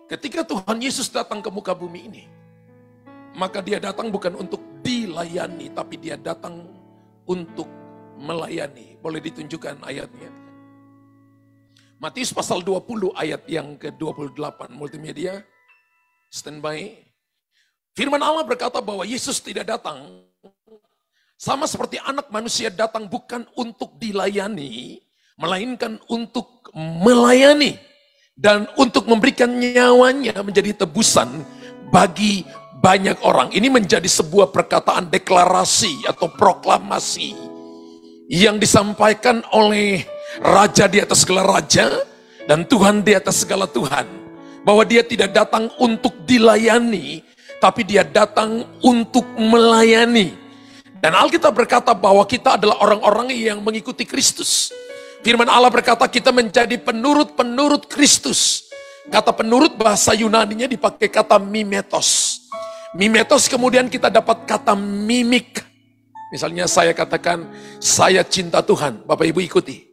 Ketika Tuhan Yesus datang ke muka bumi ini, maka dia datang bukan untuk dilayani, tapi dia datang untuk melayani. Boleh ditunjukkan ayatnya? Matius pasal 20 ayat yang ke-28, multimedia, standby. Firman Allah berkata bahwa Yesus tidak datang, sama seperti anak manusia datang bukan untuk dilayani, melainkan untuk melayani. Dan untuk memberikan nyawanya menjadi tebusan bagi banyak orang. Ini menjadi sebuah perkataan deklarasi atau proklamasi yang disampaikan oleh Raja di atas segala raja dan Tuhan di atas segala Tuhan. Bahwa dia tidak datang untuk dilayani, tapi dia datang untuk melayani. Dan Alkitab berkata bahwa kita adalah orang-orang yang mengikuti Kristus. Firman Allah berkata kita menjadi penurut-penurut Kristus. Kata penurut bahasa Yunaninya dipakai kata mimetos. Mimetos kemudian kita dapat kata mimik. Misalnya saya katakan saya cinta Tuhan, Bapak Ibu ikuti.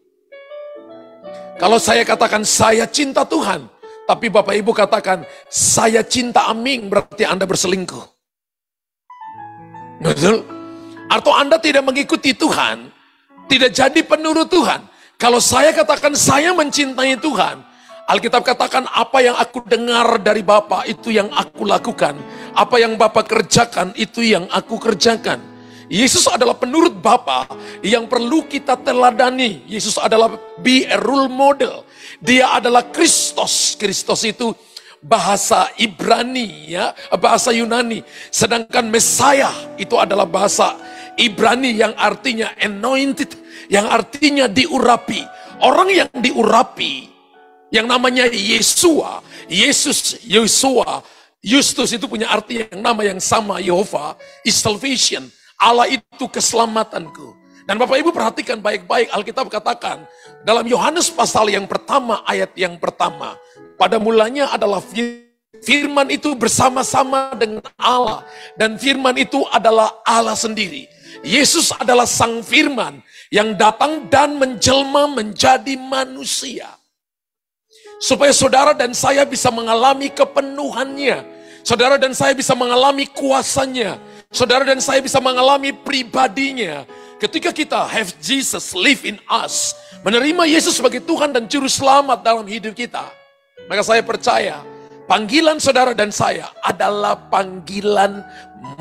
Kalau saya katakan saya cinta Tuhan, tapi Bapak Ibu katakan saya cinta Aming, berarti Anda berselingkuh. Betul? Atau Anda tidak mengikuti Tuhan, tidak jadi penurut Tuhan. Kalau saya katakan saya mencintai Tuhan, Alkitab katakan apa yang aku dengar dari Bapa itu yang aku lakukan. Apa yang Bapa kerjakan itu yang aku kerjakan. Yesus adalah penurut Bapa yang perlu kita teladani. Yesus adalah be a role model. Dia adalah Kristos. Kristos itu bahasa Ibrani, ya, bahasa Yunani. Sedangkan Mesiah itu adalah bahasa Ibrani yang artinya anointed, yang artinya diurapi. Orang yang diurapi, yang namanya Yesua, Yesus, Yesua, Justus itu punya arti yang nama yang sama, Yehova, is salvation. Allah itu keselamatanku. Dan Bapak Ibu perhatikan baik-baik, Alkitab katakan dalam Yohanes pasal yang pertama, ayat yang pertama, pada mulanya adalah firman itu bersama-sama dengan Allah, dan firman itu adalah Allah sendiri. Yesus adalah sang firman yang datang dan menjelma menjadi manusia. Supaya saudara dan saya bisa mengalami kepenuhannya. Saudara dan saya bisa mengalami kuasanya. Saudara dan saya bisa mengalami pribadinya. Ketika kita have Jesus live in us, menerima Yesus sebagai Tuhan dan Juru Selamat dalam hidup kita, maka saya percaya panggilan saudara dan saya adalah panggilan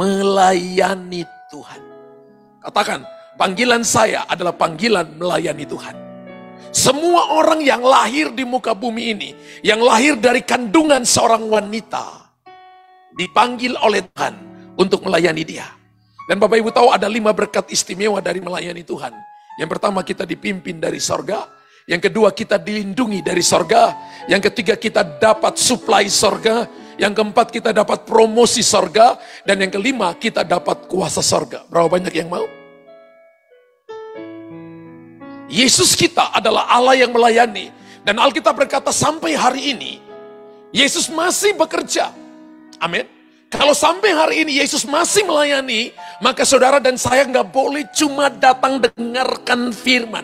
melayani Tuhan. Katakan, panggilan saya adalah panggilan melayani Tuhan. Semua orang yang lahir di muka bumi ini, yang lahir dari kandungan seorang wanita, dipanggil oleh Tuhan untuk melayani dia. Dan Bapak Ibu tahu ada 5 berkat istimewa dari melayani Tuhan. Yang pertama kita dipimpin dari sorga. Yang kedua kita dilindungi dari sorga. Yang ketiga kita dapat suplai sorga. Yang keempat kita dapat promosi sorga. Dan yang kelima kita dapat kuasa sorga. Berapa banyak yang mau? Yesus kita adalah Allah yang melayani. Dan Alkitab berkata sampai hari ini Yesus masih bekerja. Amin. Kalau sampai hari ini Yesus masih melayani, maka saudara dan saya nggak boleh cuma datang dengarkan firman.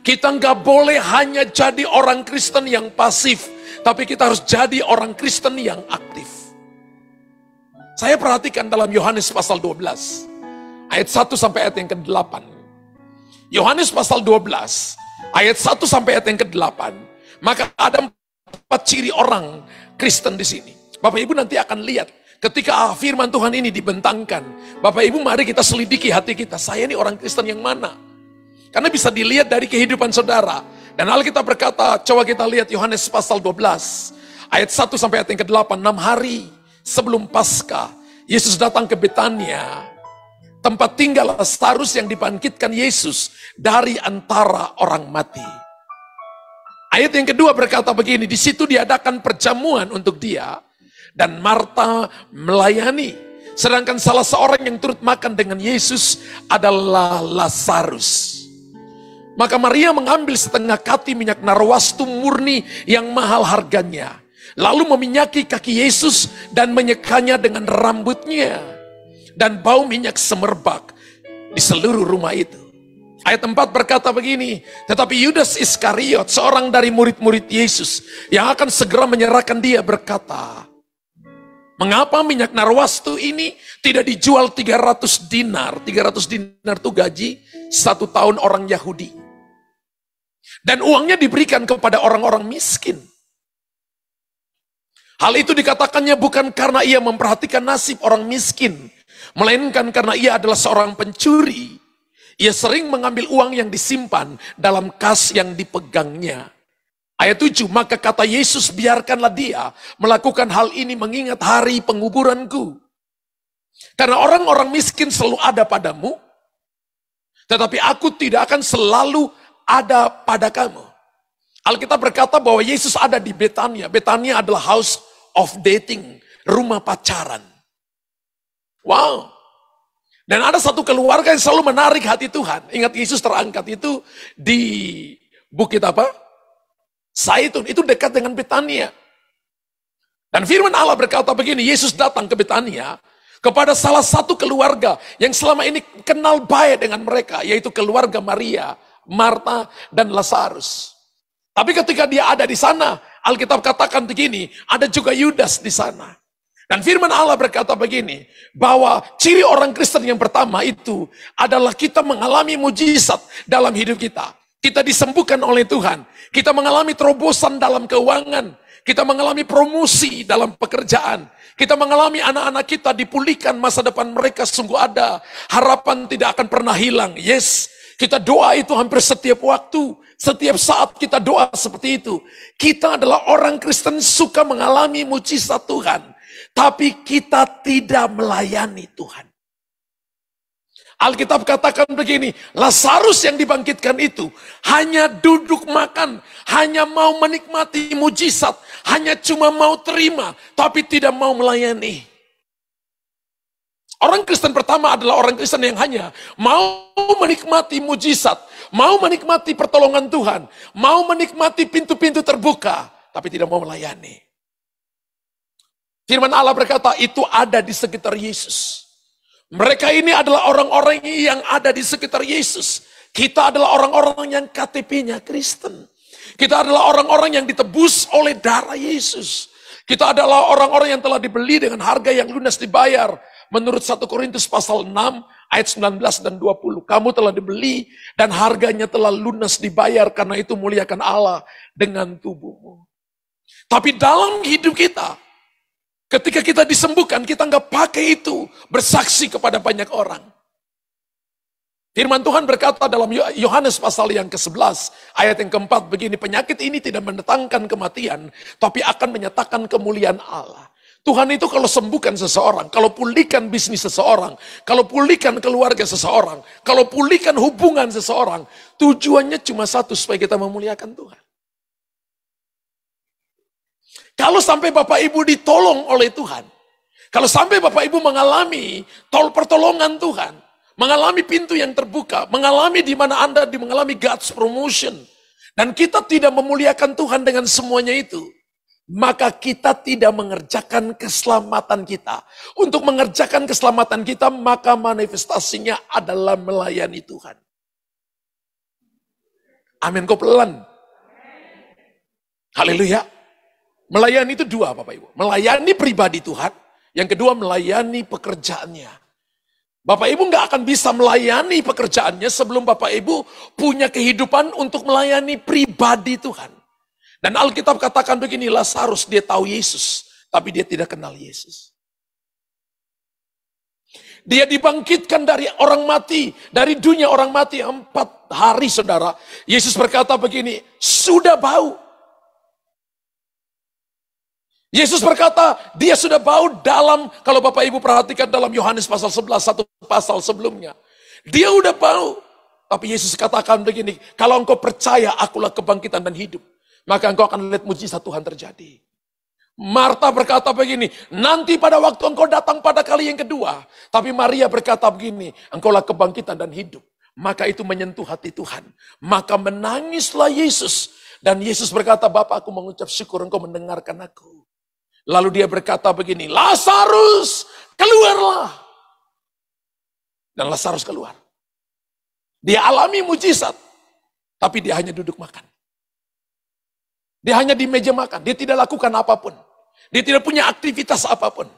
Kita nggak boleh hanya jadi orang Kristen yang pasif, tapi kita harus jadi orang Kristen yang aktif. Saya perhatikan dalam Yohanes pasal 12, ayat 1 sampai ayat yang ke-8. Yohanes pasal 12, ayat 1 sampai ayat yang ke-8. Maka ada 4 ciri orang Kristen di sini. Bapak Ibu nanti akan lihat. Ketika firman Tuhan ini dibentangkan, Bapak Ibu mari kita selidiki hati kita. Saya ini orang Kristen yang mana? Karena bisa dilihat dari kehidupan saudara. Dan Alkitab berkata, coba kita lihat Yohanes pasal 12. Ayat 1 sampai ayat yang ke-8. 6 hari sebelum Paskah, Yesus datang ke Betania. Tempat tinggal Lazarus yang dibangkitkan Yesus dari antara orang mati. Ayat yang kedua berkata begini, di situ diadakan perjamuan untuk dia. Dan Marta melayani. Sedangkan salah seorang yang turut makan dengan Yesus adalah Lazarus. Maka Maria mengambil setengah kati minyak narwastu murni yang mahal harganya. Lalu meminyaki kaki Yesus dan menyekanya dengan rambutnya. Dan bau minyak semerbak di seluruh rumah itu. Ayat 4 berkata begini, tetapi Yudas Iskariot, seorang dari murid-murid Yesus, yang akan segera menyerahkan dia berkata, mengapa minyak narwastu ini tidak dijual 300 dinar? 300 dinar itu gaji 1 tahun orang Yahudi. Dan uangnya diberikan kepada orang-orang miskin. Hal itu dikatakannya bukan karena ia memperhatikan nasib orang miskin, melainkan karena ia adalah seorang pencuri. Ia sering mengambil uang yang disimpan dalam kas yang dipegangnya. Ayat 7, maka kata Yesus, biarkanlah dia melakukan hal ini mengingat hari penguburanku. Karena orang-orang miskin selalu ada padamu, tetapi aku tidak akan selalu ada pada kamu. Alkitab berkata bahwa Yesus ada di Betania. Betania adalah house of dating, rumah pacaran. Wow. Dan ada satu keluarga yang selalu menarik hati Tuhan. Ingat Yesus terangkat itu di bukit apa? Zaitun, itu dekat dengan Betania. Dan firman Allah berkata begini, Yesus datang ke Betania kepada salah satu keluarga yang selama ini kenal baik dengan mereka, yaitu keluarga Maria, Marta, dan Lazarus. Tapi ketika dia ada di sana, Alkitab katakan begini, ada juga Yudas di sana. Dan firman Allah berkata begini, bahwa ciri orang Kristen yang pertama itu adalah kita mengalami mujizat dalam hidup kita. Kita disembuhkan oleh Tuhan. Kita mengalami terobosan dalam keuangan. Kita mengalami promosi dalam pekerjaan. Kita mengalami anak-anak kita dipulihkan, masa depan mereka sungguh ada. Harapan tidak akan pernah hilang. Yes, kita doa itu hampir setiap waktu. Setiap saat kita doa seperti itu. Kita adalah orang Kristen suka mengalami mujizat Tuhan. Tapi kita tidak melayani Tuhan. Alkitab katakan begini, Lazarus yang dibangkitkan itu hanya duduk makan, hanya mau menikmati mujizat, hanya cuma mau terima, tapi tidak mau melayani. Orang Kristen pertama adalah orang Kristen yang hanya mau menikmati mujizat, mau menikmati pertolongan Tuhan, mau menikmati pintu-pintu terbuka, tapi tidak mau melayani. Firman Allah berkata, itu ada di sekitar Yesus. Mereka ini adalah orang-orang yang ada di sekitar Yesus. Kita adalah orang-orang yang KTP-nya Kristen. Kita adalah orang-orang yang ditebus oleh darah Yesus. Kita adalah orang-orang yang telah dibeli dengan harga yang lunas dibayar. Menurut 1 Korintus pasal 6 ayat 19 dan 20. Kamu telah dibeli dan harganya telah lunas dibayar, karena itu muliakan Allah dengan tubuhmu. Tapi dalam hidup kita, ketika kita disembuhkan, kita nggak pakai itu bersaksi kepada banyak orang. Firman Tuhan berkata dalam Yohanes pasal yang ke-11, ayat yang ke-4 begini, penyakit ini tidak mendatangkan kematian, tapi akan menyatakan kemuliaan Allah. Tuhan itu kalau sembuhkan seseorang, kalau pulihkan bisnis seseorang, kalau pulihkan keluarga seseorang, kalau pulihkan hubungan seseorang, tujuannya cuma satu, supaya kita memuliakan Tuhan. Kalau sampai Bapak Ibu ditolong oleh Tuhan, kalau sampai Bapak Ibu mengalami pertolongan Tuhan, mengalami pintu yang terbuka, mengalami di mana Anda mengalami God's promotion, dan kita tidak memuliakan Tuhan dengan semuanya itu, maka kita tidak mengerjakan keselamatan kita. Untuk mengerjakan keselamatan kita, maka manifestasinya adalah melayani Tuhan. Amin, kok pelan. Haleluya. Melayani itu dua, Bapak Ibu. Melayani pribadi Tuhan, yang kedua melayani pekerjaannya. Bapak Ibu nggak akan bisa melayani pekerjaannya sebelum Bapak Ibu punya kehidupan untuk melayani pribadi Tuhan. Dan Alkitab katakan begini, Lazarus dia tahu Yesus, tapi dia tidak kenal Yesus. Dia dibangkitkan dari orang mati, dari dunia orang mati 4 hari, saudara. Yesus berkata begini, sudah bau. Yesus berkata, dia sudah bau dalam, kalau Bapak Ibu perhatikan dalam Yohanes pasal 11, satu pasal sebelumnya. Dia udah bau. Tapi Yesus katakan begini, kalau engkau percaya akulah kebangkitan dan hidup, maka engkau akan lihat mujizat Tuhan terjadi. Marta berkata begini, nanti pada waktu engkau datang pada kali yang kedua. Tapi Maria berkata begini, engkaulah kebangkitan dan hidup. Maka itu menyentuh hati Tuhan. Maka menangislah Yesus. Dan Yesus berkata, Bapa, aku mengucap syukur engkau mendengarkan aku. Lalu dia berkata begini, Lazarus, keluarlah. Dan Lazarus keluar. Dia alami mujizat, tapi dia hanya duduk makan. Dia hanya di meja makan, dia tidak lakukan apapun. Dia tidak punya aktivitas apapun.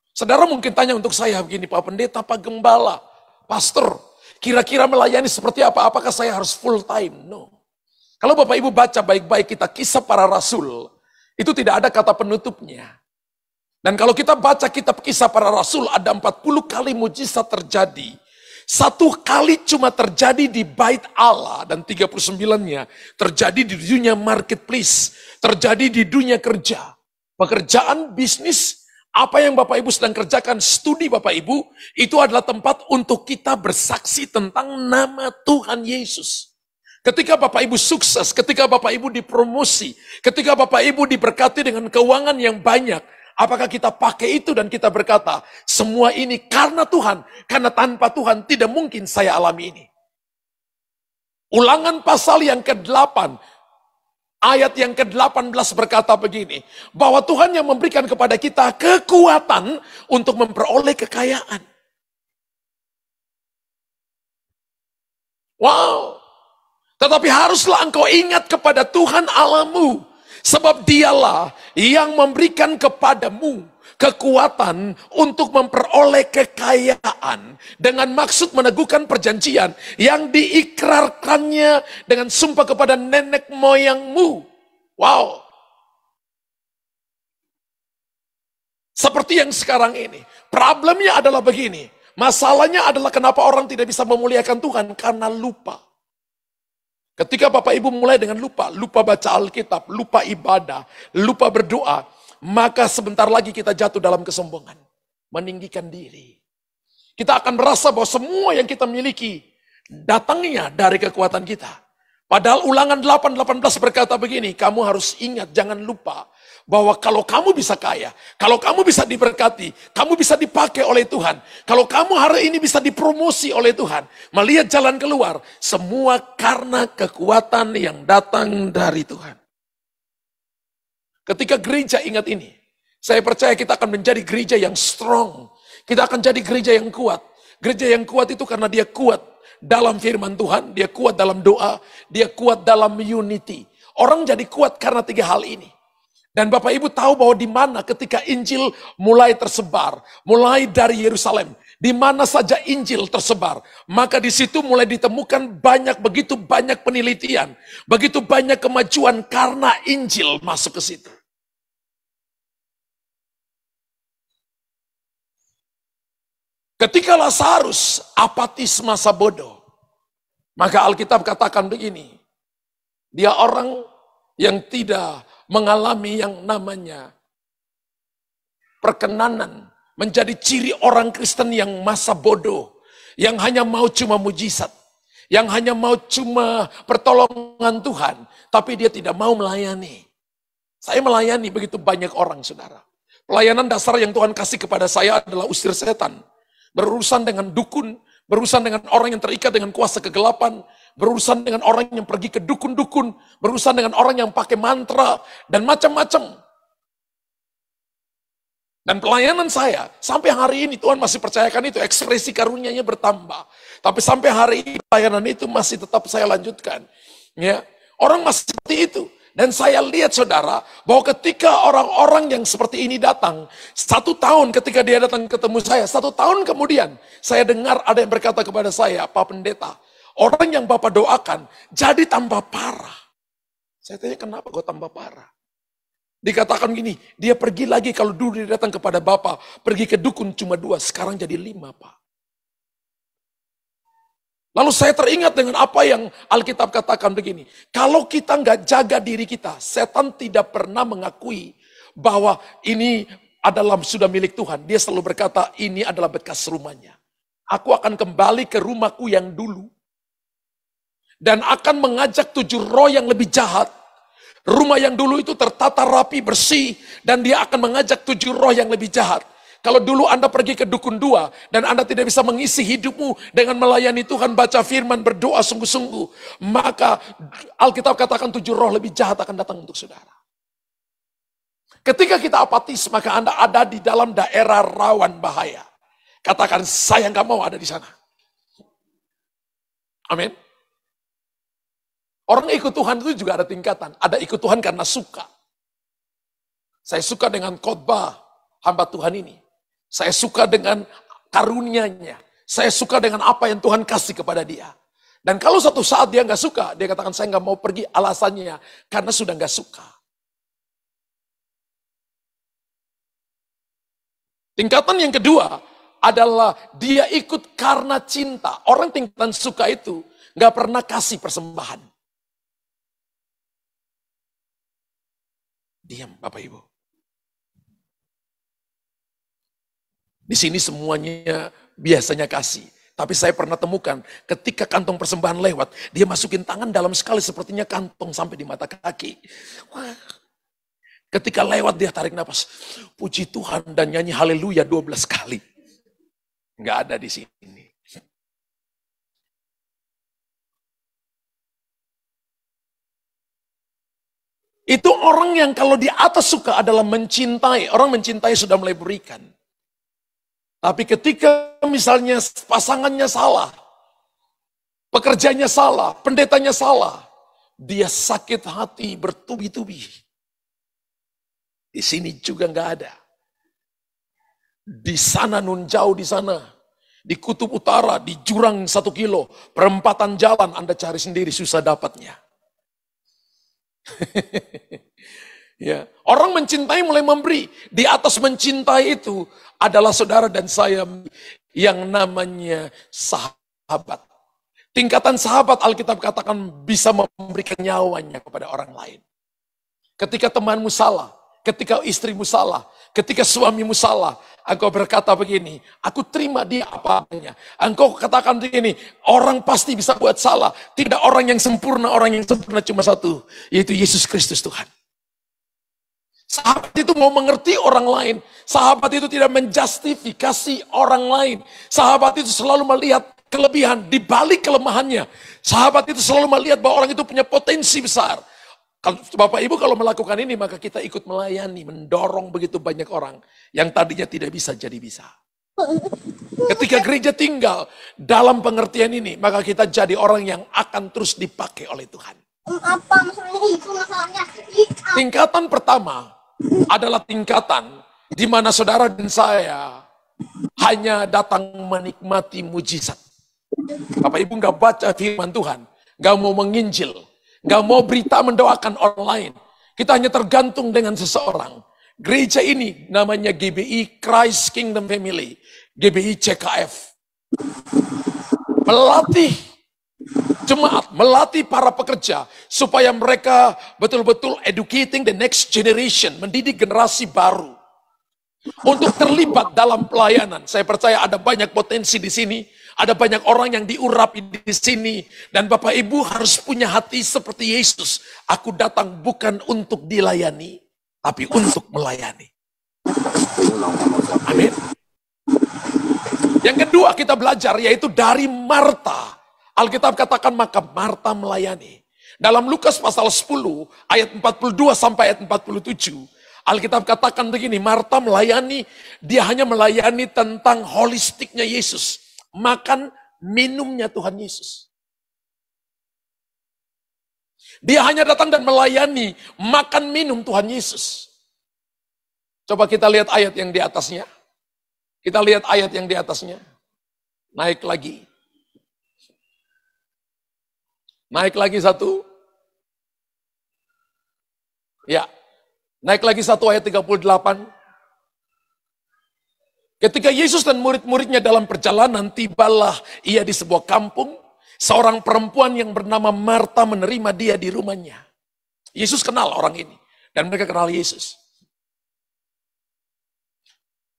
Saudara mungkin tanya untuk saya begini, Pak Pendeta, Pak Gembala, Pastor, kira-kira melayani seperti apa? Apakah saya harus full time? No. Kalau Bapak Ibu baca baik-baik kita Kisah Para Rasul, itu tidak ada kata penutupnya. Dan kalau kita baca kitab Kisah Para Rasul, ada 40 kali mujizat terjadi. 1 kali cuma terjadi di bait Allah, dan 39-nya terjadi di dunia marketplace, terjadi di dunia kerja. Pekerjaan, bisnis, apa yang Bapak Ibu sedang kerjakan, studi Bapak Ibu, itu adalah tempat untuk kita bersaksi tentang nama Tuhan Yesus. Ketika Bapak Ibu sukses, ketika Bapak Ibu dipromosi, ketika Bapak Ibu diberkati dengan keuangan yang banyak, apakah kita pakai itu dan kita berkata, semua ini karena Tuhan, karena tanpa Tuhan tidak mungkin saya alami ini. Ulangan pasal yang ke-8, ayat yang ke-18 berkata begini, bahwa Tuhan yang memberikan kepada kita kekuatan untuk memperoleh kekayaan. Wow. Tetapi haruslah engkau ingat kepada Tuhan Allahmu, sebab dialah yang memberikan kepadamu kekuatan untuk memperoleh kekayaan dengan maksud meneguhkan perjanjian yang diikrarkannya dengan sumpah kepada nenek moyangmu. Wow. Seperti yang sekarang ini. Problemnya adalah begini. Masalahnya adalah kenapa orang tidak bisa memuliakan Tuhan? Karena lupa. Ketika Bapak Ibu mulai dengan lupa baca Alkitab, lupa ibadah, lupa berdoa, maka sebentar lagi kita jatuh dalam kesombongan, meninggikan diri. Kita akan merasa bahwa semua yang kita miliki datangnya dari kekuatan kita. Padahal Ulangan 8:18 berkata begini, kamu harus ingat, jangan lupa bahwa kalau kamu bisa kaya, kalau kamu bisa diberkati, kamu bisa dipakai oleh Tuhan, kalau kamu hari ini bisa dipromosi oleh Tuhan, melihat jalan keluar, semua karena kekuatan yang datang dari Tuhan. Ketika gereja ingat ini, saya percaya kita akan menjadi gereja yang strong, kita akan jadi gereja yang kuat. Gereja yang kuat itu karena dia kuat dalam firman Tuhan, dia kuat dalam doa, dia kuat dalam unity. Orang jadi kuat karena 3 hal ini. Dan Bapak Ibu tahu bahwa di mana ketika Injil mulai tersebar, mulai dari Yerusalem, di mana saja Injil tersebar, maka di situ mulai ditemukan begitu banyak penelitian, begitu banyak kemajuan karena Injil masuk ke situ. Ketika Lazarus apatis masa bodoh, maka Alkitab katakan begini, dia orang yang tidak mengalami yang namanya perkenanan, menjadi ciri orang Kristen yang masa bodoh, yang hanya mau cuma mujizat, yang hanya mau cuma pertolongan Tuhan, tapi dia tidak mau melayani. Saya melayani begitu banyak orang, saudara. Pelayanan dasar yang Tuhan kasih kepada saya adalah usir setan, berurusan dengan dukun, berurusan dengan orang yang terikat dengan kuasa kegelapan, berurusan dengan orang yang pergi ke dukun-dukun, berurusan dengan orang yang pakai mantra, dan macam-macam. Dan pelayanan saya, sampai hari ini Tuhan masih percayakan itu, ekspresi karunia-Nya bertambah. Tapi sampai hari ini pelayanan itu masih tetap saya lanjutkan. Ya, orang masih seperti itu. Dan saya lihat saudara, bahwa ketika orang-orang yang seperti ini datang, 1 tahun ketika dia datang ketemu saya, 1 tahun kemudian, saya dengar ada yang berkata kepada saya, Pak Pendeta, orang yang Bapak doakan jadi tambah parah. Saya tanya, kenapa kok tambah parah? Dikatakan gini, dia pergi lagi, kalau dulu dia datang kepada Bapak, pergi ke dukun cuma 2, sekarang jadi 5, Pak. Lalu saya teringat dengan apa yang Alkitab katakan begini, kalau kita nggak jaga diri kita, setan tidak pernah mengakui bahwa ini adalah sudah milik Tuhan. Dia selalu berkata, ini adalah bekas rumahnya. Aku akan kembali ke rumahku yang dulu. Dan akan mengajak 7 roh yang lebih jahat. Rumah yang dulu itu tertata rapi, bersih. Dan dia akan mengajak 7 roh yang lebih jahat. Kalau dulu Anda pergi ke dukun 2, dan Anda tidak bisa mengisi hidupmu dengan melayani Tuhan, baca firman, berdoa sungguh-sungguh. Maka Alkitab katakan 7 roh lebih jahat akan datang untuk saudara. Ketika kita apatis, maka Anda ada di dalam daerah rawan bahaya. Katakan, saya nggak mau ada di sana. Amin. Orang ikut Tuhan itu juga ada tingkatan. Ada ikut Tuhan karena suka. Saya suka dengan khotbah hamba Tuhan ini. Saya suka dengan karunia-Nya. Saya suka dengan apa yang Tuhan kasih kepada dia. Dan kalau suatu saat dia nggak suka, dia katakan saya nggak mau pergi, alasannya karena sudah nggak suka. Tingkatan yang kedua adalah dia ikut karena cinta. Orang tingkatan suka itu nggak pernah kasih persembahan. Diam, Bapak Ibu. Di sini semuanya biasanya kasih. Tapi saya pernah temukan ketika kantong persembahan lewat, dia masukin tangan dalam sekali sepertinya kantong sampai di mata kaki. Wah. Ketika lewat dia tarik nafas. Puji Tuhan dan nyanyi haleluya 12 kali. Nggak ada di sini. Itu orang yang kalau di atas suka adalah mencintai. Orang mencintai sudah mulai berikan. Tapi ketika misalnya pasangannya salah, pekerjanya salah, pendetanya salah, dia sakit hati bertubi-tubi. Di sini juga nggak ada. Di sana nun jauh di sana, di kutub utara, di jurang 1 kilo, perempatan jalan Anda cari sendiri susah dapatnya. Ya, orang mencintai mulai memberi. Di atas mencintai itu adalah saudara dan saya yang namanya sahabat. Tingkatan sahabat Alkitab katakan bisa memberikan nyawanya kepada orang lain. Ketika temanmu salah, ketika istrimu salah, ketika suamimu salah, engkau berkata begini, aku terima dia apa adanya. Engkau katakan begini, orang pasti bisa buat salah. Tidak orang yang sempurna cuma satu, yaitu Yesus Kristus Tuhan. Sahabat itu mau mengerti orang lain. Sahabat itu tidak menjustifikasi orang lain. Sahabat itu selalu melihat kelebihan di balik kelemahannya. Sahabat itu selalu melihat bahwa orang itu punya potensi besar. Bapak Ibu kalau melakukan ini maka kita ikut melayani, mendorong begitu banyak orang yang tadinya tidak bisa jadi bisa. Ketika gereja tinggal dalam pengertian ini, maka kita jadi orang yang akan terus dipakai oleh Tuhan. Apa masalahnya itu masalahnya? Tingkatan pertama adalah tingkatan di mana saudara dan saya hanya datang menikmati mujizat. Bapak Ibu nggak baca firman Tuhan, nggak mau menginjil, nggak mau berita mendoakan orang lain. Kita hanya tergantung dengan seseorang. Gereja ini namanya GBI Christ Kingdom Family, GBI CKF. Melatih jemaat, melatih para pekerja supaya mereka betul-betul educating the next generation, mendidik generasi baru untuk terlibat dalam pelayanan. Saya percaya ada banyak potensi di sini, ada banyak orang yang diurapi di sini, dan Bapak Ibu harus punya hati seperti Yesus. Aku datang bukan untuk dilayani, tapi untuk melayani. Amin. Yang kedua kita belajar yaitu dari Marta. Alkitab katakan maka Marta melayani. Dalam Lukas pasal 10 ayat 42 sampai ayat 47. Alkitab katakan begini, Marta melayani, dia hanya melayani tentang holistiknya Yesus. Makan, minumnya Tuhan Yesus. Dia hanya datang dan melayani, makan, minum Tuhan Yesus. Coba kita lihat ayat yang di atasnya. Kita lihat ayat yang di atasnya. Naik lagi. Naik lagi satu. Ya. Naik lagi satu ayat 38. Ketika Yesus dan murid-muridnya dalam perjalanan, tibalah ia di sebuah kampung. Seorang perempuan yang bernama Marta menerima dia di rumahnya. Yesus kenal orang ini. Dan mereka kenal Yesus.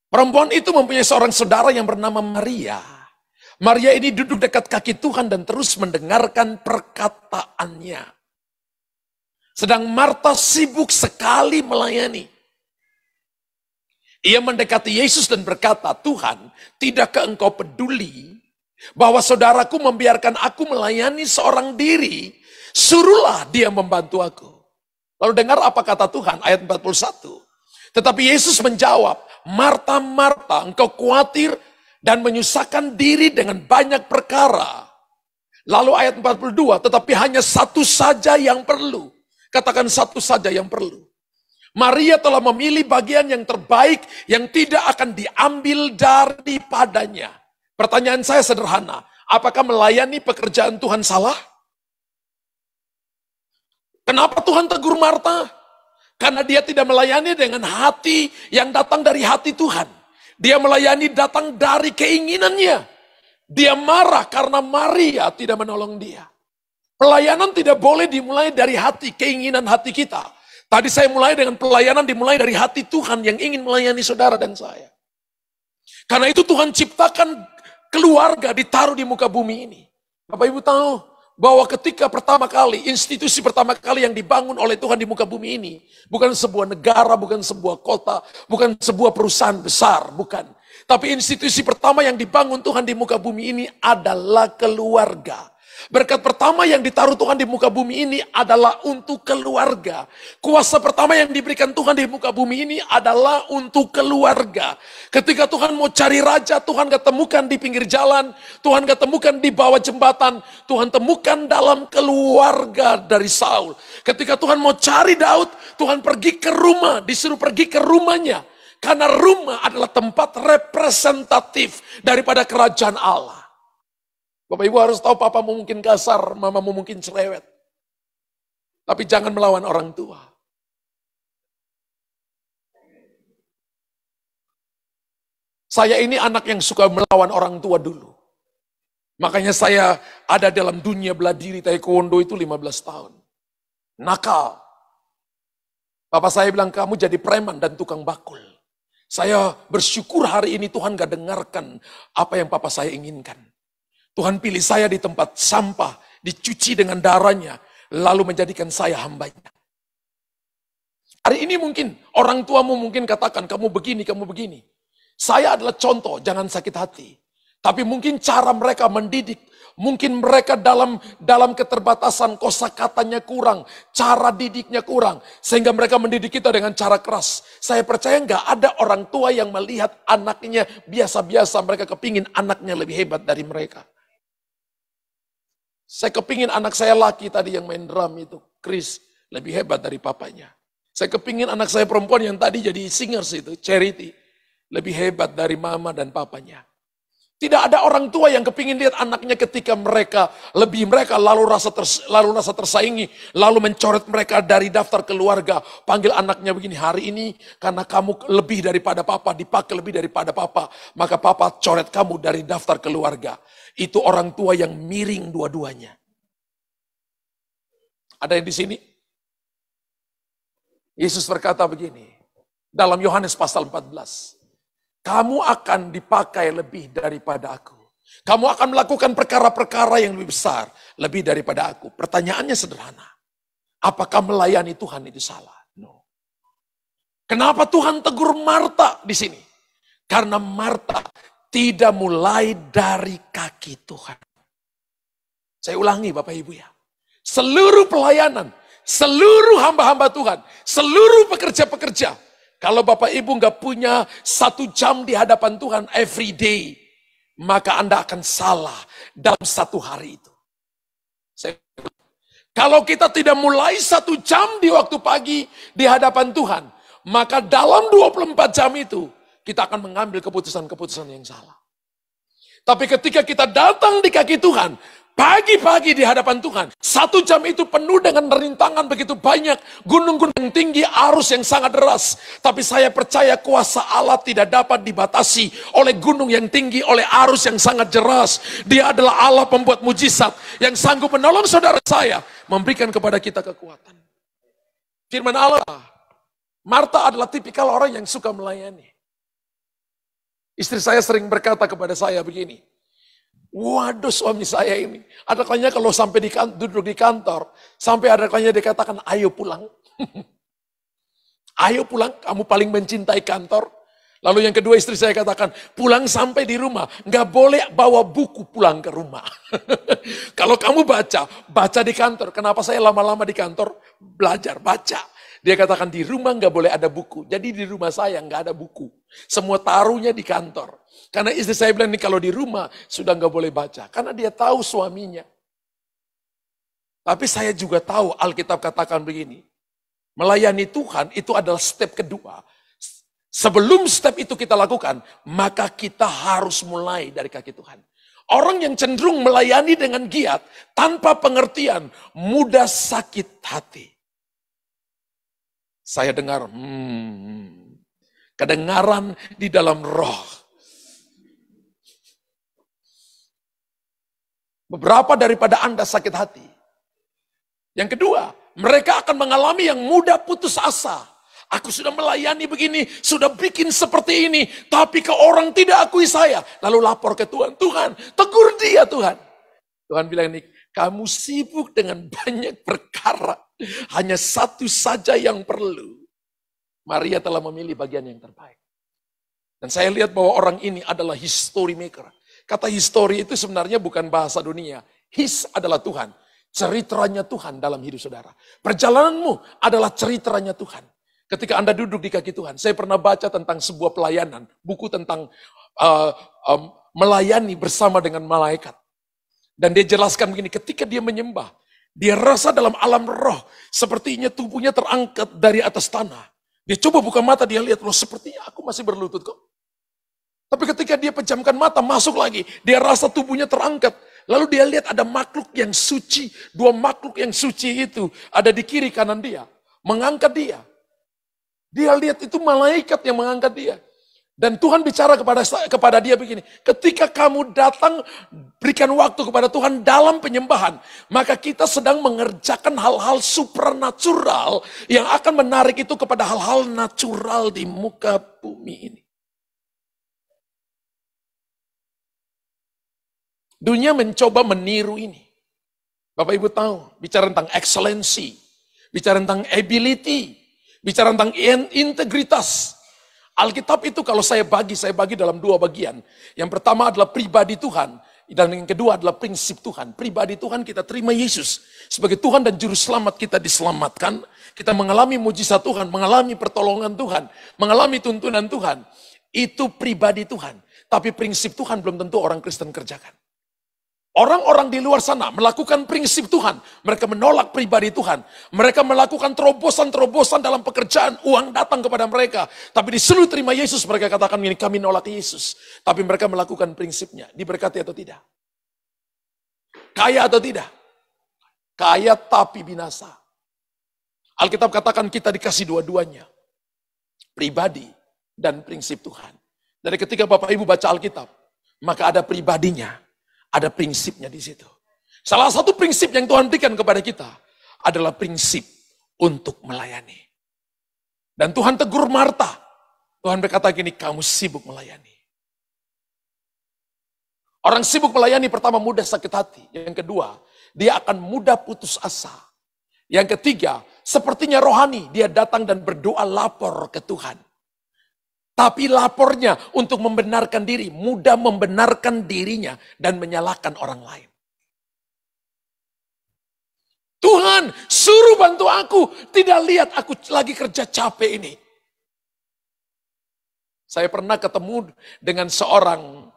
Perempuan itu mempunyai seorang saudara yang bernama Maria. Maria ini duduk dekat kaki Tuhan dan terus mendengarkan perkataannya. Sedang Marta sibuk sekali melayani. Ia mendekati Yesus dan berkata, Tuhan, tidakkah engkau peduli bahwa saudaraku membiarkan aku melayani seorang diri? Suruhlah dia membantu aku. Lalu dengar apa kata Tuhan, ayat 41. Tetapi Yesus menjawab, Marta, Marta, engkau khawatir dan menyusahkan diri dengan banyak perkara. Lalu ayat 42, tetapi hanya satu saja yang perlu. Katakan satu saja yang perlu. Maria telah memilih bagian yang terbaik yang tidak akan diambil daripadanya. Pertanyaan saya sederhana, apakah melayani pekerjaan Tuhan salah? Kenapa Tuhan tegur Marta? Karena dia tidak melayani dengan hati yang datang dari hati Tuhan. Dia melayani datang dari keinginannya. Dia marah karena Maria tidak menolong dia. Pelayanan tidak boleh dimulai dari hati, keinginan hati kita. Tadi saya mulai dengan pelayanan dimulai dari hati Tuhan yang ingin melayani saudara dan saya. Karena itu Tuhan ciptakan keluarga ditaruh di muka bumi ini. Bapak Ibu tahu bahwa ketika pertama kali, institusi pertama kali yang dibangun oleh Tuhan di muka bumi ini, bukan sebuah negara, bukan sebuah kota, bukan sebuah perusahaan besar, bukan. Tapi institusi pertama yang dibangun Tuhan di muka bumi ini adalah keluarga. Berkat pertama yang ditaruh Tuhan di muka bumi ini adalah untuk keluarga. Kuasa pertama yang diberikan Tuhan di muka bumi ini adalah untuk keluarga. Ketika Tuhan mau cari raja, Tuhan gak temukan di pinggir jalan, Tuhan gak temukan di bawah jembatan, Tuhan temukan dalam keluarga dari Saul. Ketika Tuhan mau cari Daud, Tuhan pergi ke rumah, disuruh pergi ke rumahnya. Karena rumah adalah tempat representatif daripada kerajaan Allah. Bapak Ibu harus tahu papamu mungkin kasar, mamamu mungkin cerewet. Tapi jangan melawan orang tua. Saya ini anak yang suka melawan orang tua dulu. Makanya saya ada dalam dunia bela diri taekwondo itu 15 tahun. Nakal. Bapak saya bilang kamu jadi preman dan tukang bakul. Saya bersyukur hari ini Tuhan gak dengarkan apa yang papa saya inginkan. Tuhan pilih saya di tempat sampah, dicuci dengan darahnya, lalu menjadikan saya hambanya. Hari ini mungkin orang tuamu mungkin katakan, kamu begini, kamu begini. Saya adalah contoh, jangan sakit hati. Tapi mungkin cara mereka mendidik, mungkin mereka dalam keterbatasan kosakatanya kurang, cara didiknya kurang, sehingga mereka mendidik kita dengan cara keras. Saya percaya nggak ada orang tua yang melihat anaknya biasa-biasa, mereka kepingin anaknya lebih hebat dari mereka. Saya kepingin anak saya laki tadi yang main drum itu, Chris, lebih hebat dari papanya. Saya kepingin anak saya perempuan yang tadi jadi singers itu, Charity, lebih hebat dari mama dan papanya. Tidak ada orang tua yang kepingin lihat anaknya ketika mereka lalu rasa tersaingi, lalu mencoret mereka dari daftar keluarga. Panggil anaknya begini, hari ini karena kamu lebih daripada papa, dipakai lebih daripada papa, maka papa coret kamu dari daftar keluarga. Itu orang tua yang miring dua-duanya. Ada yang di sini? Yesus berkata begini, dalam Yohanes pasal 14. Kamu akan dipakai lebih daripada aku. Kamu akan melakukan perkara-perkara yang lebih besar, lebih daripada aku. Pertanyaannya sederhana. Apakah melayani Tuhan itu salah? No. Kenapa Tuhan tegur Marta di sini? Karena Marta tidak mulai dari kaki Tuhan. Saya ulangi Bapak Ibu ya. Seluruh pelayanan, seluruh hamba-hamba Tuhan, seluruh pekerja-pekerja, kalau Bapak Ibu nggak punya 1 jam di hadapan Tuhan every day, maka Anda akan salah dalam 1 hari itu. Kalau kita tidak mulai 1 jam di waktu pagi di hadapan Tuhan, maka dalam 24 jam itu, kita akan mengambil keputusan-keputusan yang salah. Tapi ketika kita datang di kaki Tuhan, pagi-pagi di hadapan Tuhan, 1 jam itu penuh dengan rintangan begitu banyak, gunung-gunung tinggi, arus yang sangat deras. Tapi saya percaya kuasa Allah tidak dapat dibatasi oleh gunung yang tinggi, oleh arus yang sangat deras. Dia adalah Allah pembuat mujizat yang sanggup menolong saudara saya, memberikan kepada kita kekuatan. Firman Allah, Marta adalah tipikal orang yang suka melayani. Istri saya sering berkata kepada saya begini, waduh suami saya ini, ada kalanya kalau sampai duduk di kantor, sampai ada kalanya dikatakan, ayo pulang. Ayo pulang, kamu paling mencintai kantor. Lalu yang kedua istri saya katakan, pulang sampai di rumah, nggak boleh bawa buku pulang ke rumah. Kalau kamu baca di kantor. Kenapa saya lama-lama di kantor? Belajar, baca. Dia katakan di rumah nggak boleh ada buku. Jadi di rumah saya nggak ada buku. Semua taruhnya di kantor. Karena istri saya bilang nih kalau di rumah sudah nggak boleh baca. Karena dia tahu suaminya. Tapi saya juga tahu Alkitab katakan begini. Melayani Tuhan itu adalah step kedua. Sebelum step itu kita lakukan, maka kita harus mulai dari kaki Tuhan. Orang yang cenderung melayani dengan giat, tanpa pengertian, mudah sakit hati. Saya dengar, kedengaran di dalam roh. Beberapa daripada Anda sakit hati. Yang kedua, mereka akan mengalami yang mudah putus asa. Aku sudah melayani begini, sudah bikin seperti ini, tapi ke orang tidak akui saya. Lalu lapor ke Tuhan, Tuhan, tegur dia Tuhan. Tuhan bilang ini, kamu sibuk dengan banyak perkara, hanya satu saja yang perlu. Maria telah memilih bagian yang terbaik. Dan saya lihat bahwa orang ini adalah history maker. Kata history itu sebenarnya bukan bahasa dunia. His adalah Tuhan. Ceritanya Tuhan dalam hidup saudara. Perjalananmu adalah ceritanya Tuhan. Ketika Anda duduk di kaki Tuhan, saya pernah baca tentang sebuah pelayanan, buku tentang melayani bersama dengan malaikat. Dan dia jelaskan begini, ketika dia menyembah, dia rasa dalam alam roh, sepertinya tubuhnya terangkat dari atas tanah. Dia coba buka mata, dia lihat, loh sepertinya aku masih berlutut kok. Tapi ketika dia pejamkan mata, masuk lagi, dia rasa tubuhnya terangkat. Lalu dia lihat ada makhluk yang suci, dua makhluk yang suci itu ada di kiri kanan dia, mengangkat dia. Dia lihat itu malaikat yang mengangkat dia. Dan Tuhan bicara kepada dia begini, ketika kamu datang berikan waktu kepada Tuhan dalam penyembahan, maka kita sedang mengerjakan hal-hal supranatural yang akan menarik itu kepada hal-hal natural di muka bumi ini. Dunia mencoba meniru ini. Bapak Ibu tahu, bicara tentang excellency, bicara tentang ability, bicara tentang integritas. Alkitab itu kalau saya bagi dalam dua bagian. Yang pertama adalah pribadi Tuhan. Dan yang kedua adalah prinsip Tuhan. Pribadi Tuhan kita terima Yesus. Sebagai Tuhan dan Juru Selamat kita diselamatkan. Kita mengalami mujizat Tuhan, mengalami pertolongan Tuhan, mengalami tuntunan Tuhan. Itu pribadi Tuhan. Tapi prinsip Tuhan belum tentu orang Kristen kerjakan. Orang-orang di luar sana melakukan prinsip Tuhan. Mereka menolak pribadi Tuhan. Mereka melakukan terobosan-terobosan dalam pekerjaan. Uang datang kepada mereka. Tapi disuruh terima Yesus, mereka katakan ini kami nolak Yesus. Tapi mereka melakukan prinsipnya. Diberkati atau tidak? Kaya atau tidak? Kaya tapi binasa. Alkitab katakan kita dikasih dua-duanya. Pribadi dan prinsip Tuhan. Dari ketika Bapak Ibu baca Alkitab, maka ada pribadinya. Ada prinsipnya di situ. Salah satu prinsip yang Tuhan berikan kepada kita adalah prinsip untuk melayani. Dan Tuhan tegur Marta. Tuhan berkata gini, kamu sibuk melayani. Orang sibuk melayani pertama mudah sakit hati. Yang kedua, dia akan mudah putus asa. Yang ketiga, sepertinya rohani, dia datang dan berdoa lapor ke Tuhan. Tapi lapornya untuk membenarkan diri, mudah membenarkan dirinya dan menyalahkan orang lain. Tuhan, suruh bantu aku, tidak lihat aku lagi kerja capek ini. Saya pernah ketemu dengan seorang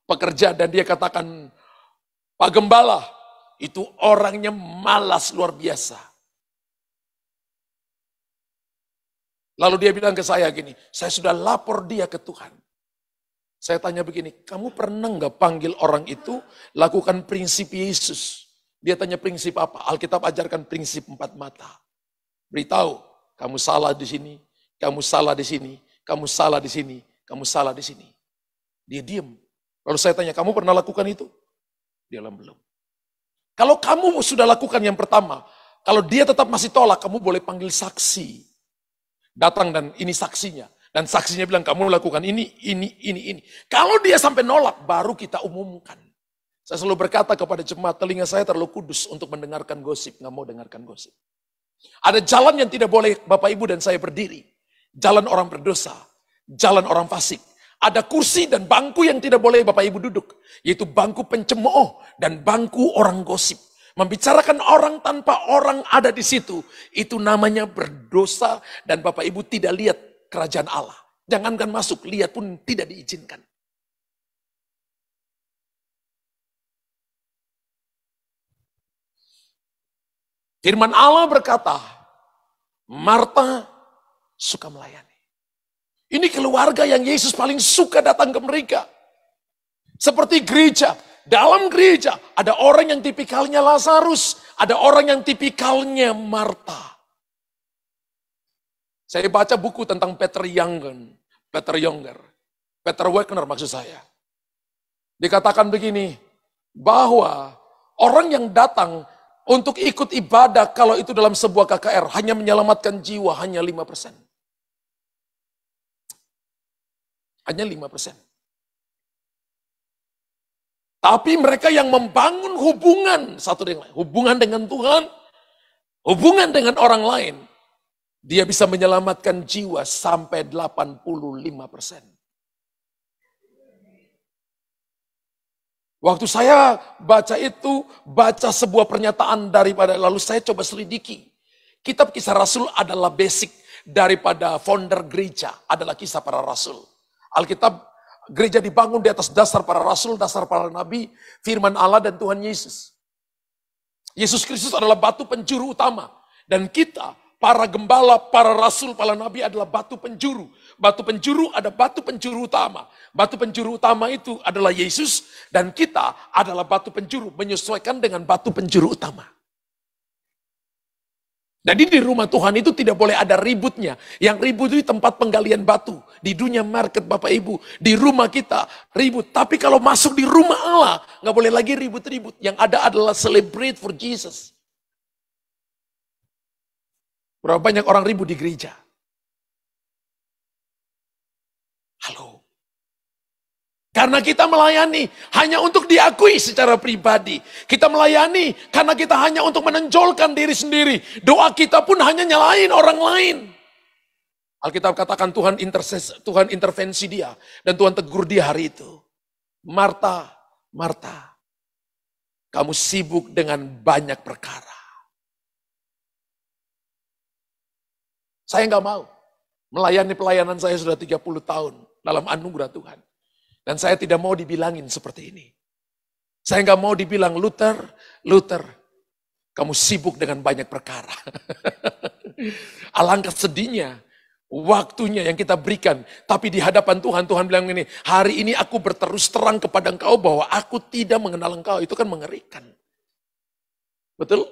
pekerja dan dia katakan, Pak Gembala, itu orangnya malas luar biasa. Lalu dia bilang ke saya gini, saya sudah lapor dia ke Tuhan. Saya tanya begini, kamu pernah nggak panggil orang itu lakukan prinsip Yesus? Dia tanya prinsip apa? Alkitab ajarkan prinsip 4 mata. Beritahu, kamu salah di sini, kamu salah di sini, kamu salah di sini, kamu salah di sini. Dia diam. Lalu saya tanya, kamu pernah lakukan itu? Dia bilang belum. Kalau kamu sudah lakukan yang pertama, kalau dia tetap masih tolak, kamu boleh panggil saksi. Datang dan ini saksinya. Dan saksinya bilang kamu lakukan ini. Kalau dia sampai nolak baru kita umumkan. Saya selalu berkata kepada jemaat, telinga saya terlalu kudus untuk mendengarkan gosip. Nggak mau dengarkan gosip. Ada jalan yang tidak boleh Bapak Ibu dan saya berdiri. Jalan orang berdosa. Jalan orang fasik. Ada kursi dan bangku yang tidak boleh Bapak Ibu duduk. Yaitu bangku pencemooh dan bangku orang gosip. Membicarakan orang tanpa orang ada di situ. Itu namanya berdosa dan Bapak Ibu tidak lihat kerajaan Allah. Jangankan masuk, lihat pun tidak diizinkan. Firman Allah berkata, Marta suka melayani. Ini keluarga yang Yesus paling suka datang ke mereka. Seperti gereja. Dalam gereja ada orang yang tipikalnya Lazarus. Ada orang yang tipikalnya Marta. Saya baca buku tentang Peter Younger. Peter Wagner maksud saya. Dikatakan begini, bahwa orang yang datang untuk ikut ibadah kalau itu dalam sebuah KKR hanya menyelamatkan jiwa hanya 5%. Hanya 5%. Tapi mereka yang membangun hubungan satu dengan lain, hubungan dengan Tuhan, hubungan dengan orang lain, dia bisa menyelamatkan jiwa sampai 85%. Waktu saya baca itu, baca sebuah pernyataan daripada, lalu saya coba selidiki. Kitab Kisah Rasul adalah basic daripada founder gereja, adalah kisah para rasul. Alkitab, gereja dibangun di atas dasar para rasul, dasar para nabi, firman Allah dan Tuhan Yesus. Yesus Kristus adalah batu penjuru utama. Dan kita, para gembala, para rasul, para nabi adalah batu penjuru. Batu penjuru ada batu penjuru utama. Batu penjuru utama itu adalah Yesus. Dan kita adalah batu penjuru, menyesuaikan dengan batu penjuru utama. Jadi di rumah Tuhan itu tidak boleh ada ributnya. Yang ribut itu tempat penggalian batu. Di dunia market Bapak Ibu. Di rumah kita ribut. Tapi kalau masuk di rumah Allah, nggak boleh lagi ribut-ribut. Yang ada adalah celebrate for Jesus. Berapa banyak orang ribut di gereja? Halo. Karena kita melayani hanya untuk diakui secara pribadi. Kita melayani karena kita hanya untuk menonjolkan diri sendiri. Doa kita pun hanya nyalain orang lain. Alkitab katakan Tuhan intervensi dia. Dan Tuhan tegur dia hari itu. Marta, Marta, kamu sibuk dengan banyak perkara. Saya nggak mau. Melayani pelayanan saya sudah 30 tahun dalam anugerah Tuhan. Dan saya tidak mau dibilangin seperti ini. Saya nggak mau dibilang, Luther, kamu sibuk dengan banyak perkara. Alangkah sedihnya waktunya yang kita berikan. Tapi di hadapan Tuhan, Tuhan bilang ini, hari ini aku berterus terang kepada engkau bahwa aku tidak mengenal engkau. Itu kan mengerikan. Betul?